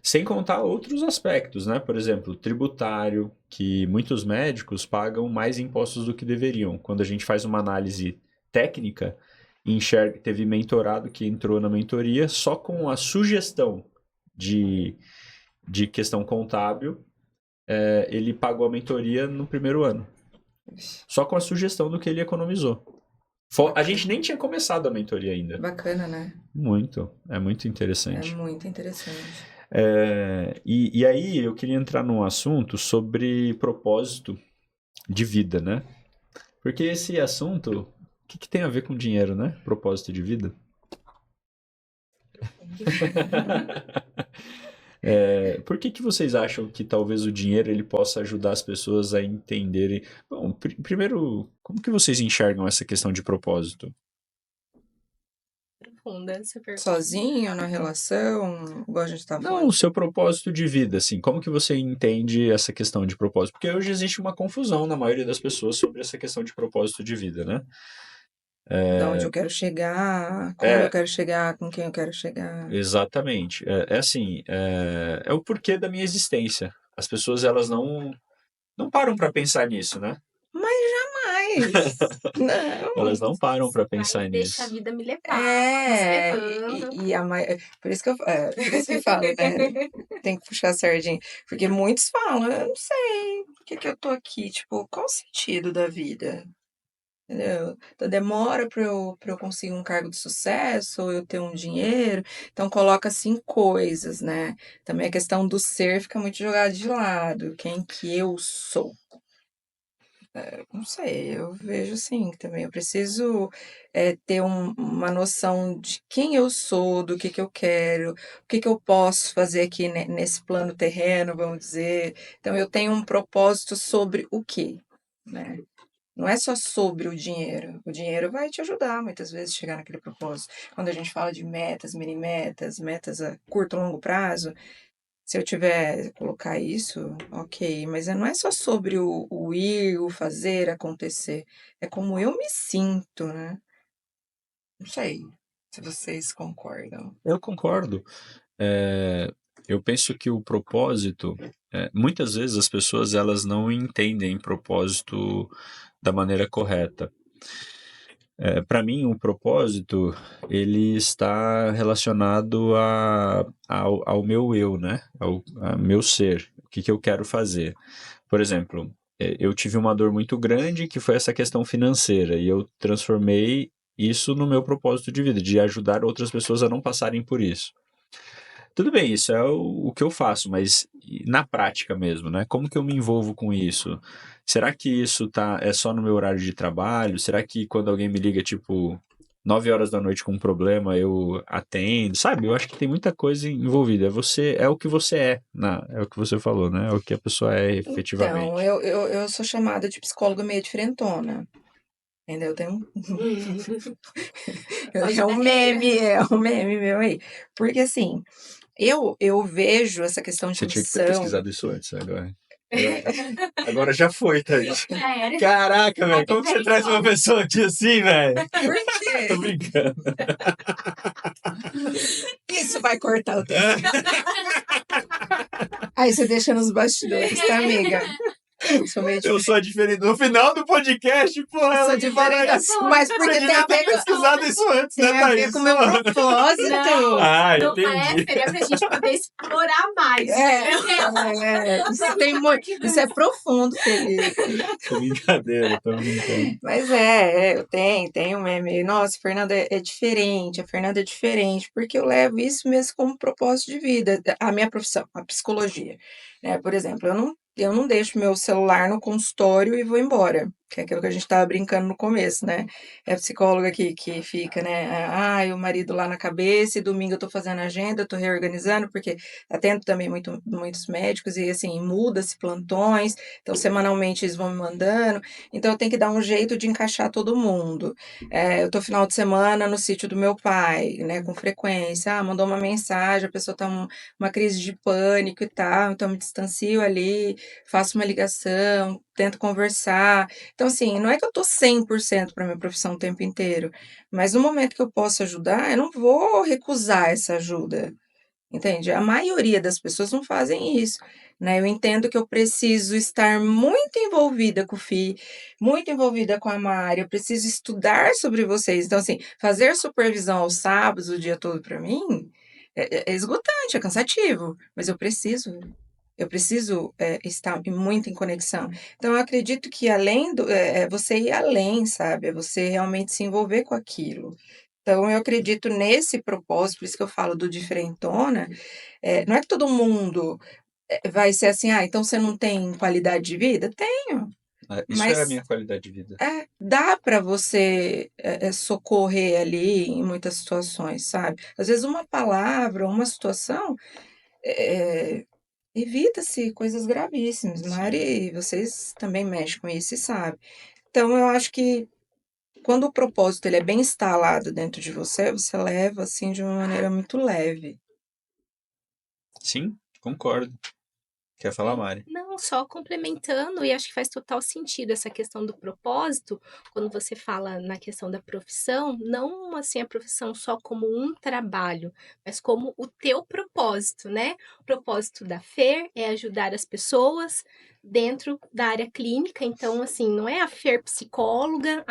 Sem contar outros aspectos, né? Por exemplo, tributário, que muitos médicos pagam mais impostos do que deveriam. Quando a gente faz uma análise técnica, enxerga, teve mentorado que entrou na mentoria só com a sugestão de questão contábil, ele pagou a mentoria no primeiro ano. Só com a sugestão do que ele economizou. A gente nem tinha começado a mentoria ainda. Bacana, né? Muito. É muito interessante. É muito interessante. E aí eu queria entrar num assunto sobre propósito de vida, né? Porque esse assunto, o que tem a ver com dinheiro, né? Propósito de vida. Por que vocês acham que talvez o dinheiro ele possa ajudar as pessoas a entenderem? Bom, primeiro, como que vocês enxergam essa questão de propósito? Profunda essa pergunta. Sozinho, na relação, igual a gente tá falando? Não, o seu propósito de vida, assim, como que você entende essa questão de propósito? Porque hoje existe uma confusão na maioria das pessoas sobre essa questão de propósito de vida, né? De onde eu quero chegar, como eu quero chegar, com quem eu quero chegar. Exatamente. É o porquê da minha existência. As pessoas, elas não param para pensar nisso, né? Mas jamais! Não! Elas não param para pensar nisso. Deixa a vida me levar. Por isso que eu falo, né? Tem que puxar a sardinha. Porque muitos falam, eu não sei, por que eu tô aqui? Tipo, qual o sentido da vida? Entendeu? Então demora para eu conseguir um cargo de sucesso, ou eu ter um dinheiro. Então coloca assim coisas, né? Também a questão do ser fica muito jogada de lado. Quem que eu sou? Não sei, eu vejo assim que também. Eu preciso ter uma noção de quem eu sou, do que eu quero, o que eu posso fazer aqui nesse plano terreno, vamos dizer. Então eu tenho um propósito sobre o quê, né? Não é só sobre o dinheiro. O dinheiro vai te ajudar muitas vezes a chegar naquele propósito. Quando a gente fala de metas, mini metas, metas a curto e longo prazo, se eu tiver colocar isso, ok. Mas não é só sobre o ir, o fazer acontecer. É como eu me sinto, né? Não sei se vocês concordam. Eu concordo. Eu penso que o propósito, muitas vezes as pessoas elas não entendem propósito da maneira correta. Para mim, o propósito ele está relacionado ao meu eu, né? Ao meu ser. O que eu quero fazer. Por exemplo, eu tive uma dor muito grande que foi essa questão financeira e eu transformei isso no meu propósito de vida, de ajudar outras pessoas a não passarem por isso. Tudo bem, isso é o que eu faço, mas na prática mesmo, né? Como que eu me envolvo com isso? Será que isso é só no meu horário de trabalho? Será que quando alguém me liga, tipo, 9 horas da noite com um problema, eu atendo? Sabe? Eu acho que tem muita coisa envolvida. É o que você é o que você falou, né? É o que a pessoa é efetivamente. Então, eu sou chamada de psicóloga meio diferentona. Entendeu? Eu tenho é um meme meu aí. Porque assim, eu vejo essa questão de Você tinha que ter missão. pesquisado isso antes agora. Agora já foi, Thaís. Sério? Caraca, velho, como você traz uma pessoa aqui assim, velho? Por quê? Tô brincando. Isso vai cortar o tempo. Aí você deixa nos bastidores, tá, amiga? Sou meio Eu diferente. sou diferente. No final do podcast, pô, ela Sou me fala diferente, isso. mas porque Você tem devia a ter ver pesquisado isso antes, tem né, a ver Thaís? com o meu propósito. Ah, Não entendi. é pra gente poder explorar mais. Isso é profundo, Felipe. Tô brincadeira, tô brincando. Mas eu tenho um meme. Nossa, a Fernanda é diferente, a Fernanda é diferente, porque eu levo isso mesmo como propósito de vida. A minha profissão, a psicologia, né? Por exemplo, eu não deixo meu celular no consultório e vou embora, que é aquilo que a gente estava brincando no começo, né? É a psicóloga que fica, né? E o marido lá na cabeça, e domingo eu tô fazendo agenda, eu tô reorganizando, porque atendo também muitos médicos, e assim, muda-se plantões, então semanalmente eles vão me mandando. Então eu tenho que dar um jeito de encaixar todo mundo. Eu tô final de semana no sítio do meu pai, né, com frequência. Mandou uma mensagem, a pessoa tá uma crise de pânico e tal, então eu me distancio ali, faço uma ligação, tento conversar. Então, assim, não é que eu tô 100% para minha profissão o tempo inteiro, mas no momento que eu posso ajudar, eu não vou recusar essa ajuda. Entende? A maioria das pessoas não fazem isso, né? Eu entendo que eu preciso estar muito envolvida com o FI, muito envolvida com a Mari, eu preciso estudar sobre vocês. Então, assim, fazer supervisão aos sábados, o dia todo para mim, é esgotante, é cansativo, mas eu preciso estar muito em conexão. Então, eu acredito que você ir além, sabe? É você realmente se envolver com aquilo. Então, eu acredito nesse propósito, por isso que eu falo do diferentona. Não é que todo mundo vai ser assim, então você não tem qualidade de vida? Tenho, Isso é a mas minha qualidade de vida. dá para você socorrer ali em muitas situações, sabe? Às vezes uma palavra, uma situação, evita-se coisas gravíssimas. Sim. Mari, vocês também mexem com isso e sabem. Então, eu acho que quando o propósito ele é bem instalado dentro de você, você leva assim de uma maneira muito leve. Sim, concordo. Quer falar, Mari? Não, só complementando, e acho que faz total sentido essa questão do propósito, quando você fala na questão da profissão, não assim a profissão só como um trabalho, mas como o teu propósito, né? O propósito da Fer é ajudar as pessoas dentro da área clínica, então assim, não é a Fer psicóloga,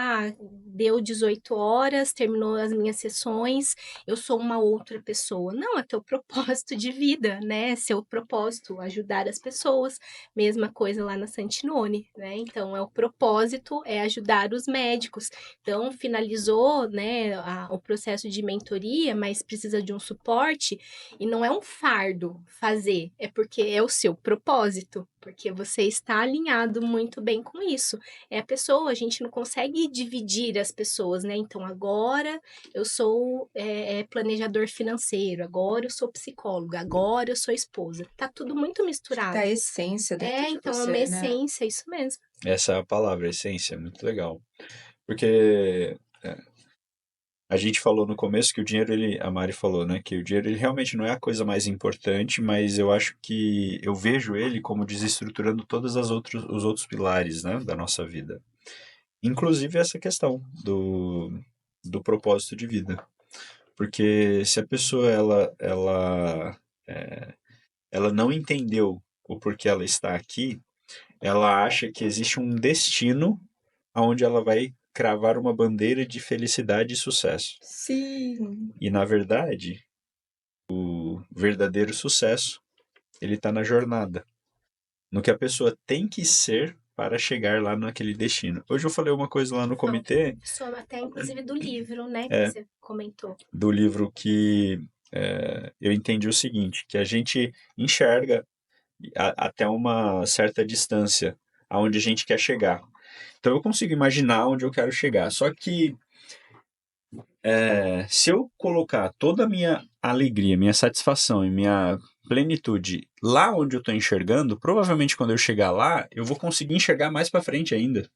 deu 18 horas, terminou as minhas sessões, eu sou uma outra pessoa. Não, é teu propósito de vida, né? Seu propósito, ajudar as pessoas. Mesma coisa lá na Santinone, né? Então, o propósito é ajudar os médicos. Então, finalizou, né, o processo de mentoria, mas precisa de um suporte e não é um fardo fazer, é porque é o seu propósito, porque você está alinhado muito bem com isso. É a pessoa, a gente não consegue dividir as pessoas, né? Então, agora eu sou planejador financeiro, agora eu sou psicóloga, agora eu sou esposa. Tá tudo muito misturado. Tá a essência dentro de Então você, é uma né? essência, isso mesmo. Essa é a palavra, essência, muito legal. Porque a gente falou no começo que o dinheiro, a Mari falou, né, que o dinheiro ele realmente não é a coisa mais importante, mas eu acho que eu vejo ele como desestruturando todos os outros pilares, né, da nossa vida. Inclusive essa questão do propósito de vida. Porque se a pessoa ela não entendeu o porquê ela está aqui, ela acha que existe um destino onde ela vai cravar uma bandeira de felicidade e sucesso. Sim. E na verdade, o verdadeiro sucesso, ele está na jornada, no que a pessoa tem que ser para chegar lá naquele destino. Hoje eu falei uma coisa lá no comitê. Até inclusive do livro, né, que você comentou. Do livro que eu entendi o seguinte, que a gente enxerga até uma certa distância aonde a gente quer chegar. Então eu consigo imaginar onde eu quero chegar. Só que se eu colocar toda a minha alegria, minha satisfação e minha plenitude lá onde eu estou enxergando, provavelmente quando eu chegar lá, eu vou conseguir enxergar mais para frente ainda.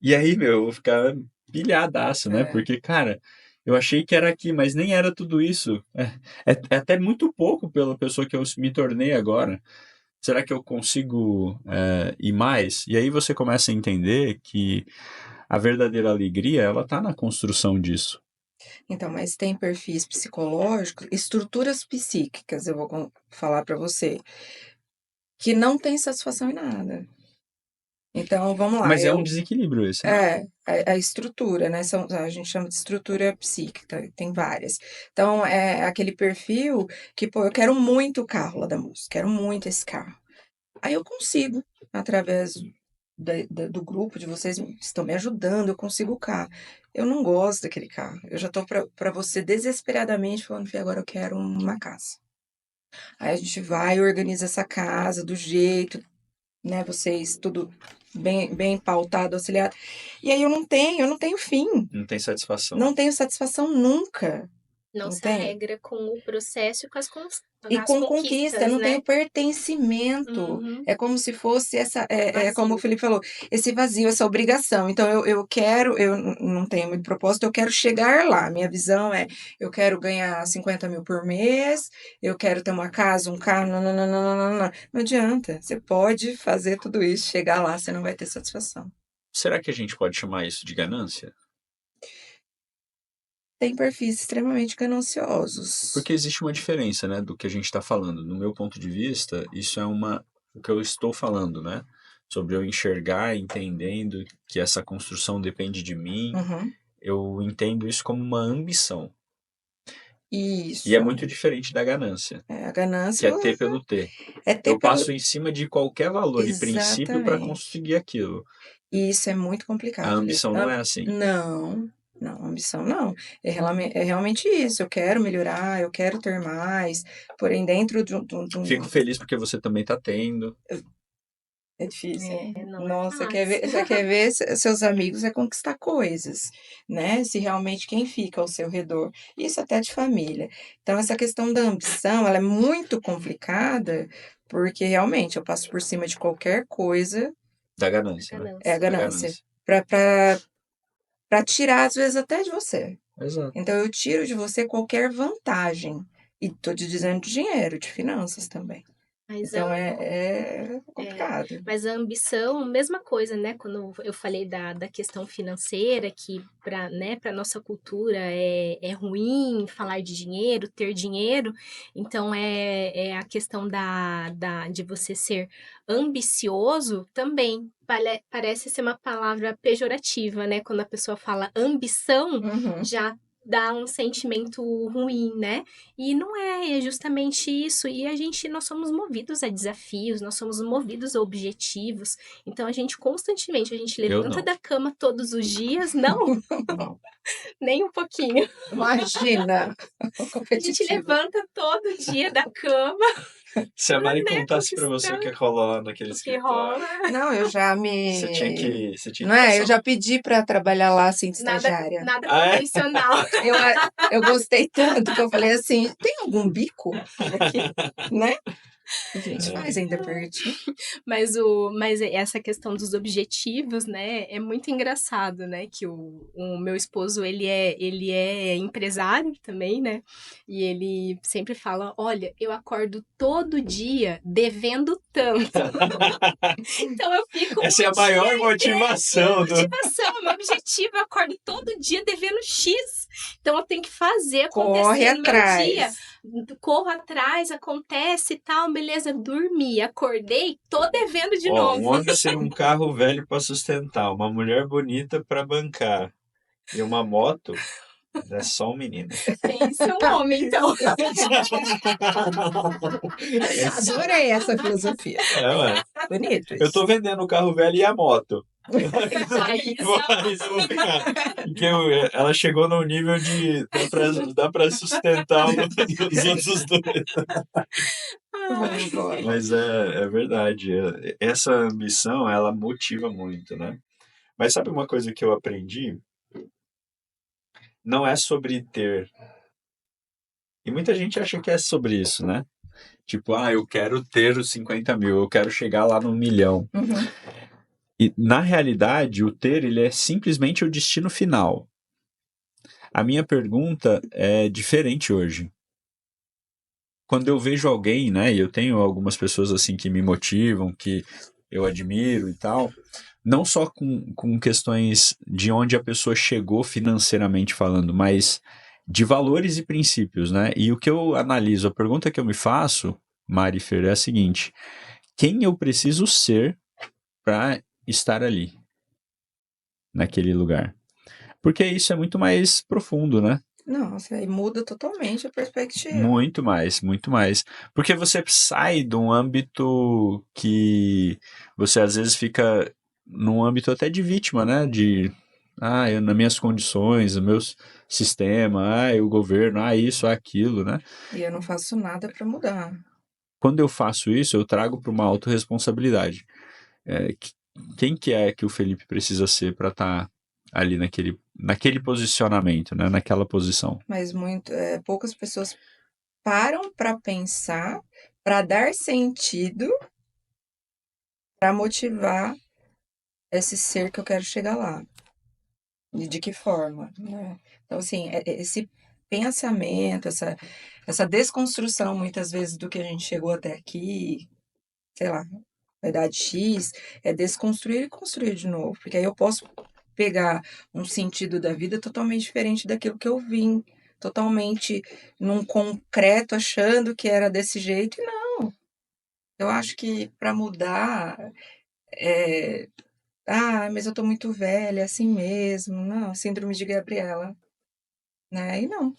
E aí, eu vou ficar pilhadaço, né? Porque, cara, eu achei que era aqui, mas nem era tudo isso. É até muito pouco pela pessoa que eu me tornei agora. Será que eu consigo ir mais? E aí você começa a entender que a verdadeira alegria, ela tá na construção disso. Então, mas tem perfis psicológicos, estruturas psíquicas, eu vou falar para você, que não tem satisfação em nada. Então, vamos lá. Mas é um desequilíbrio esse, né? A estrutura, né? A gente chama de estrutura psíquica, tem várias. Então, é aquele perfil que, pô, eu quero muito o carro lá da música, quero muito esse carro. Aí eu consigo, através do grupo de vocês estão me ajudando, eu consigo o carro. Eu não gosto daquele carro. Eu já tô para você desesperadamente falando, Fê, agora eu quero uma casa. Aí a gente vai e organiza essa casa do jeito, né? Vocês tudo bem pautado, auxiliado. E aí eu não tenho fim. Não tem satisfação. Não tenho satisfação nunca. Não Não se tem? alegra com o processo e com as E com conquista, eu não né? tenho pertencimento. Uhum. É como se fosse Vazio. como o Felipe falou, esse vazio, essa obrigação. Então eu não tenho muito propósito, eu quero chegar lá. Minha visão é, eu quero ganhar 50 mil por mês, eu quero ter uma casa, um carro, não. Não adianta. Você pode fazer tudo isso, chegar lá, você não vai ter satisfação. Será que a gente pode chamar isso de ganância? Tem perfis extremamente gananciosos. Porque existe uma diferença, né, do que a gente está falando. No meu ponto de vista, isso é o que eu estou falando, né? Sobre eu enxergar, entendendo que essa construção depende de mim. Uhum. Eu entendo isso como uma ambição. Isso. E é muito diferente da ganância. A ganância Que é ter pelo ter. Eu passo em cima de qualquer valor e princípio para Exatamente. conseguir aquilo. E isso é muito complicado. A ambição não é assim. Não, ambição não. É realmente isso. Eu quero melhorar, eu quero ter mais, porém dentro de um... Fico feliz porque você também está tendo. É difícil. Nossa, você quer ver seus amigos é conquistar coisas, né? Se realmente quem fica ao seu redor. Isso até de família. Então, essa questão da ambição, ela é muito complicada, porque realmente eu passo por cima de qualquer coisa. Da ganância, né? É a ganância. Para tirar, às vezes, até de você. Exato. Então, eu tiro de você qualquer vantagem. E tô te dizendo de dinheiro, de finanças também. Mas então, é complicado. Mas a ambição, mesma coisa, né? Quando eu falei da questão financeira, que para nossa cultura é ruim falar de dinheiro, ter dinheiro. Então, é a questão de você ser ambicioso também. Parece ser uma palavra pejorativa, né? Quando a pessoa fala ambição, já dá um sentimento ruim, né? E não é justamente isso. E nós somos movidos a desafios, nós somos movidos a objetivos. Então, a gente levanta da cama todos os dias. Não, nem um pouquinho. Imagina! A gente levanta todo dia da cama. Se a Mari contasse pra você o que rola lá naquele escritório. Não, eu já me... Você tinha que não é? Eu já pedi pra trabalhar lá, assim, de estagiária. Nada convencional. Eu gostei tanto que eu falei assim, tem algum bico aqui, né? A gente faz ainda pertinho. Mas essa questão dos objetivos, né, é muito engraçado, né, que o meu esposo, ele é empresário também, né, e ele sempre fala, olha, eu acordo todo dia devendo tanto. Então eu fico... Essa é a maior motivação. Meu objetivo, eu acordo todo dia devendo X. Então eu tenho que fazer acontecer Corre no atrás. meu dia. Corro atrás, acontece e tal, beleza, dormi, acordei, tô devendo de novo. Um homem sem um carro velho para sustentar, uma mulher bonita para bancar e uma moto é só um menino. Isso é um homem, então. Adorei essa filosofia. Ué. Bonito isso. Eu tô vendendo o carro velho e a moto. Ela chegou no nível de dá pra sustentar os outros dois. Mas é verdade. Essa ambição, ela motiva muito, né? Mas sabe uma coisa que eu aprendi? Não é sobre ter. E muita gente acha que é sobre isso, né? Tipo, eu quero ter os 50 mil, eu quero chegar lá no 1 milhão. E, na realidade, o ter, ele é simplesmente o destino final. A minha pergunta é diferente hoje. Quando eu vejo alguém, né, e eu tenho algumas pessoas assim que me motivam, que eu admiro e tal, não só com questões de onde a pessoa chegou financeiramente falando, mas de valores e princípios, né? E o que eu analiso, a pergunta que eu me faço, Mari Fer, é a seguinte: quem eu preciso ser para estar ali, naquele lugar. Porque isso é muito mais profundo, né? Nossa, aí muda totalmente a perspectiva. Muito mais, muito mais. Porque você sai de um âmbito que você às vezes fica num âmbito até de vítima, né? Eu nas minhas condições, o meu sistema, o governo, isso, aquilo, né? E eu não faço nada para mudar. Quando eu faço isso, eu trago para uma autorresponsabilidade. Quem que é que o Felipe precisa ser para estar ali naquele posicionamento, né? Naquela posição? Mas poucas pessoas param para pensar, para dar sentido, para motivar esse ser que eu quero chegar lá. E de que forma, né? Então, assim, esse pensamento, essa desconstrução, muitas vezes, do que a gente chegou até aqui, sei lá, na idade X, é desconstruir e construir de novo. Porque aí eu posso pegar um sentido da vida totalmente diferente daquilo que eu vim, totalmente num concreto, achando que era desse jeito, e não. Eu acho que para mudar, mas eu tô muito velha, é assim mesmo. Não, síndrome de Gabriela, né? E não.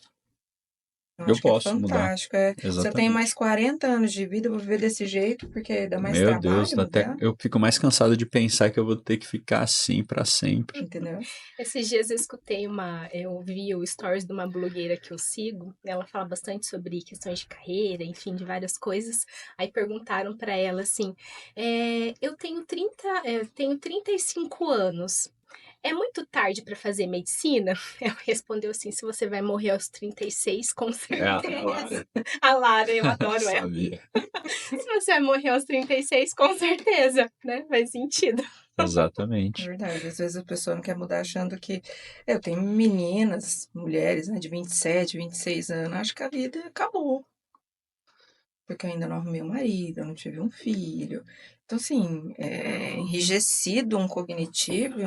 Eu Eu acho que é posso mudar. fantástico. Se eu tenho Exatamente. mais 40 anos de vida, eu vou viver desse jeito, porque dá mais Meu Deus, trabalho até mudar, eu fico mais cansado de pensar que eu vou ter que ficar assim para sempre. entendeu? Esses dias eu vi o stories de uma blogueira que eu sigo, ela fala bastante sobre questões de carreira, enfim, de várias coisas. Aí perguntaram para ela assim: eu tenho 35 anos. É muito tarde para fazer medicina? Ela respondeu assim: se você vai morrer aos 36, com certeza. Lara. A Lara, eu adoro ela. Sabia. Se você vai morrer aos 36, com certeza, né? Faz sentido. É Exatamente. verdade. Às vezes a pessoa não quer mudar achando que. Eu tenho meninas, mulheres, né, de 27, 26 anos, acho que a vida acabou. Porque eu ainda não arrumei um marido, eu não tive um filho. Então, assim, é enrijecido um cognitivo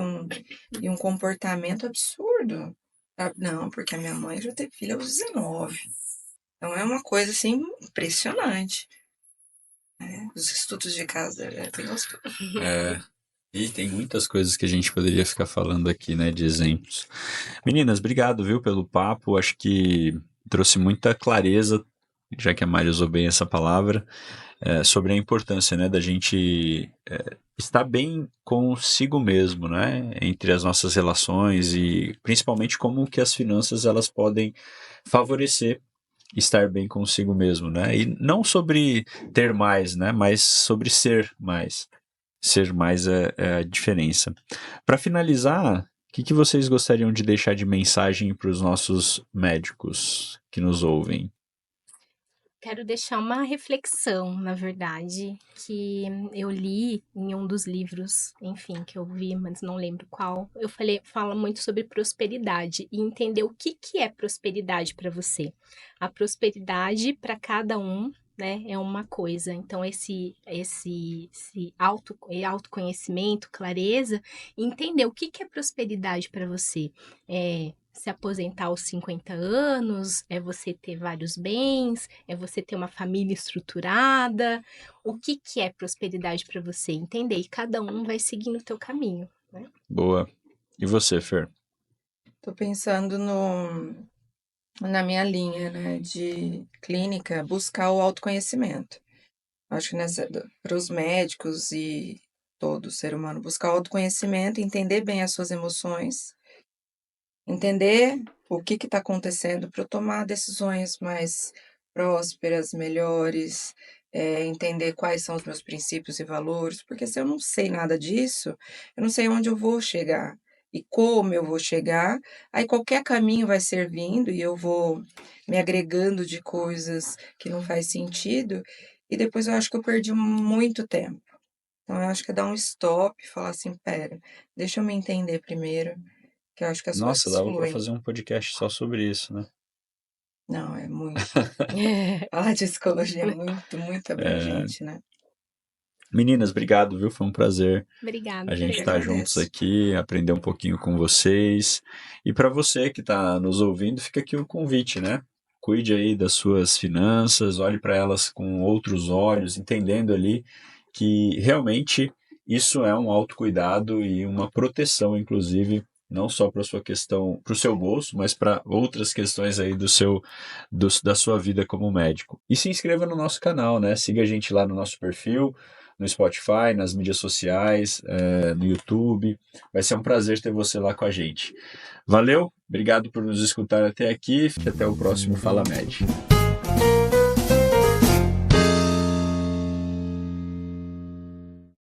e um comportamento absurdo. Não, porque a minha mãe já teve filho aos 19. Então é uma coisa, assim, impressionante. Os estudos de casa é bem gostoso. E tem muitas coisas que a gente poderia ficar falando aqui, né, de exemplos. Meninas, obrigado, viu, pelo papo. Acho que trouxe muita clareza, já que a Mari usou bem essa palavra, sobre a importância, né, da gente estar bem consigo mesmo, né, entre as nossas relações e principalmente como que as finanças elas podem favorecer estar bem consigo mesmo, né, e não sobre ter mais, né, mas sobre ser mais. Ser mais é a diferença. Para finalizar, o que vocês gostariam de deixar de mensagem para os nossos médicos que nos ouvem? Quero deixar uma reflexão, na verdade, que eu li em um dos livros, enfim, que eu vi, mas não lembro qual. Fala muito sobre prosperidade e entender o que é prosperidade para você. A prosperidade para cada um, né, é uma coisa. Então, esse autoconhecimento, clareza, entender o que é prosperidade para você. Se aposentar aos 50 anos, é você ter vários bens, é você ter uma família estruturada. O que é prosperidade para você? Entender. E cada um vai seguindo o teu caminho, né? Boa. E você, Fer? Tô pensando na minha linha, né, de clínica, buscar o autoconhecimento. Acho que para os médicos e todo ser humano, buscar o autoconhecimento, entender bem as suas emoções, entender o que está acontecendo para eu tomar decisões mais prósperas, melhores, entender quais são os meus princípios e valores, porque se eu não sei nada disso, eu não sei onde eu vou chegar e como eu vou chegar, aí qualquer caminho vai servindo e eu vou me agregando de coisas que não faz sentido, e depois eu acho que eu perdi muito tempo. Então, eu acho que é dar um stop e falar assim, pera, deixa eu me entender primeiro, que eu acho que as Nossa, coisas dava para fluem. fazer um podcast só sobre isso, né? Não, é muito. Falar de psicologia é muito, muito abrangente, né? Meninas, obrigado, viu? Foi um prazer Obrigada. a gente Eu estar juntos agradeço. aqui, aprender um pouquinho com vocês. E para você que está nos ouvindo, fica aqui o convite, né? Cuide aí das suas finanças, olhe para elas com outros olhos, entendendo ali que realmente isso é um autocuidado e uma proteção, inclusive, não só para sua questão, para o seu bolso, mas para outras questões aí da sua vida como médico. E se inscreva no nosso canal, né? Siga a gente lá no nosso perfil, no Spotify, nas mídias sociais, no YouTube. Vai ser um prazer ter você lá com a gente. Valeu, obrigado por nos escutar até aqui e até o próximo Fala Med.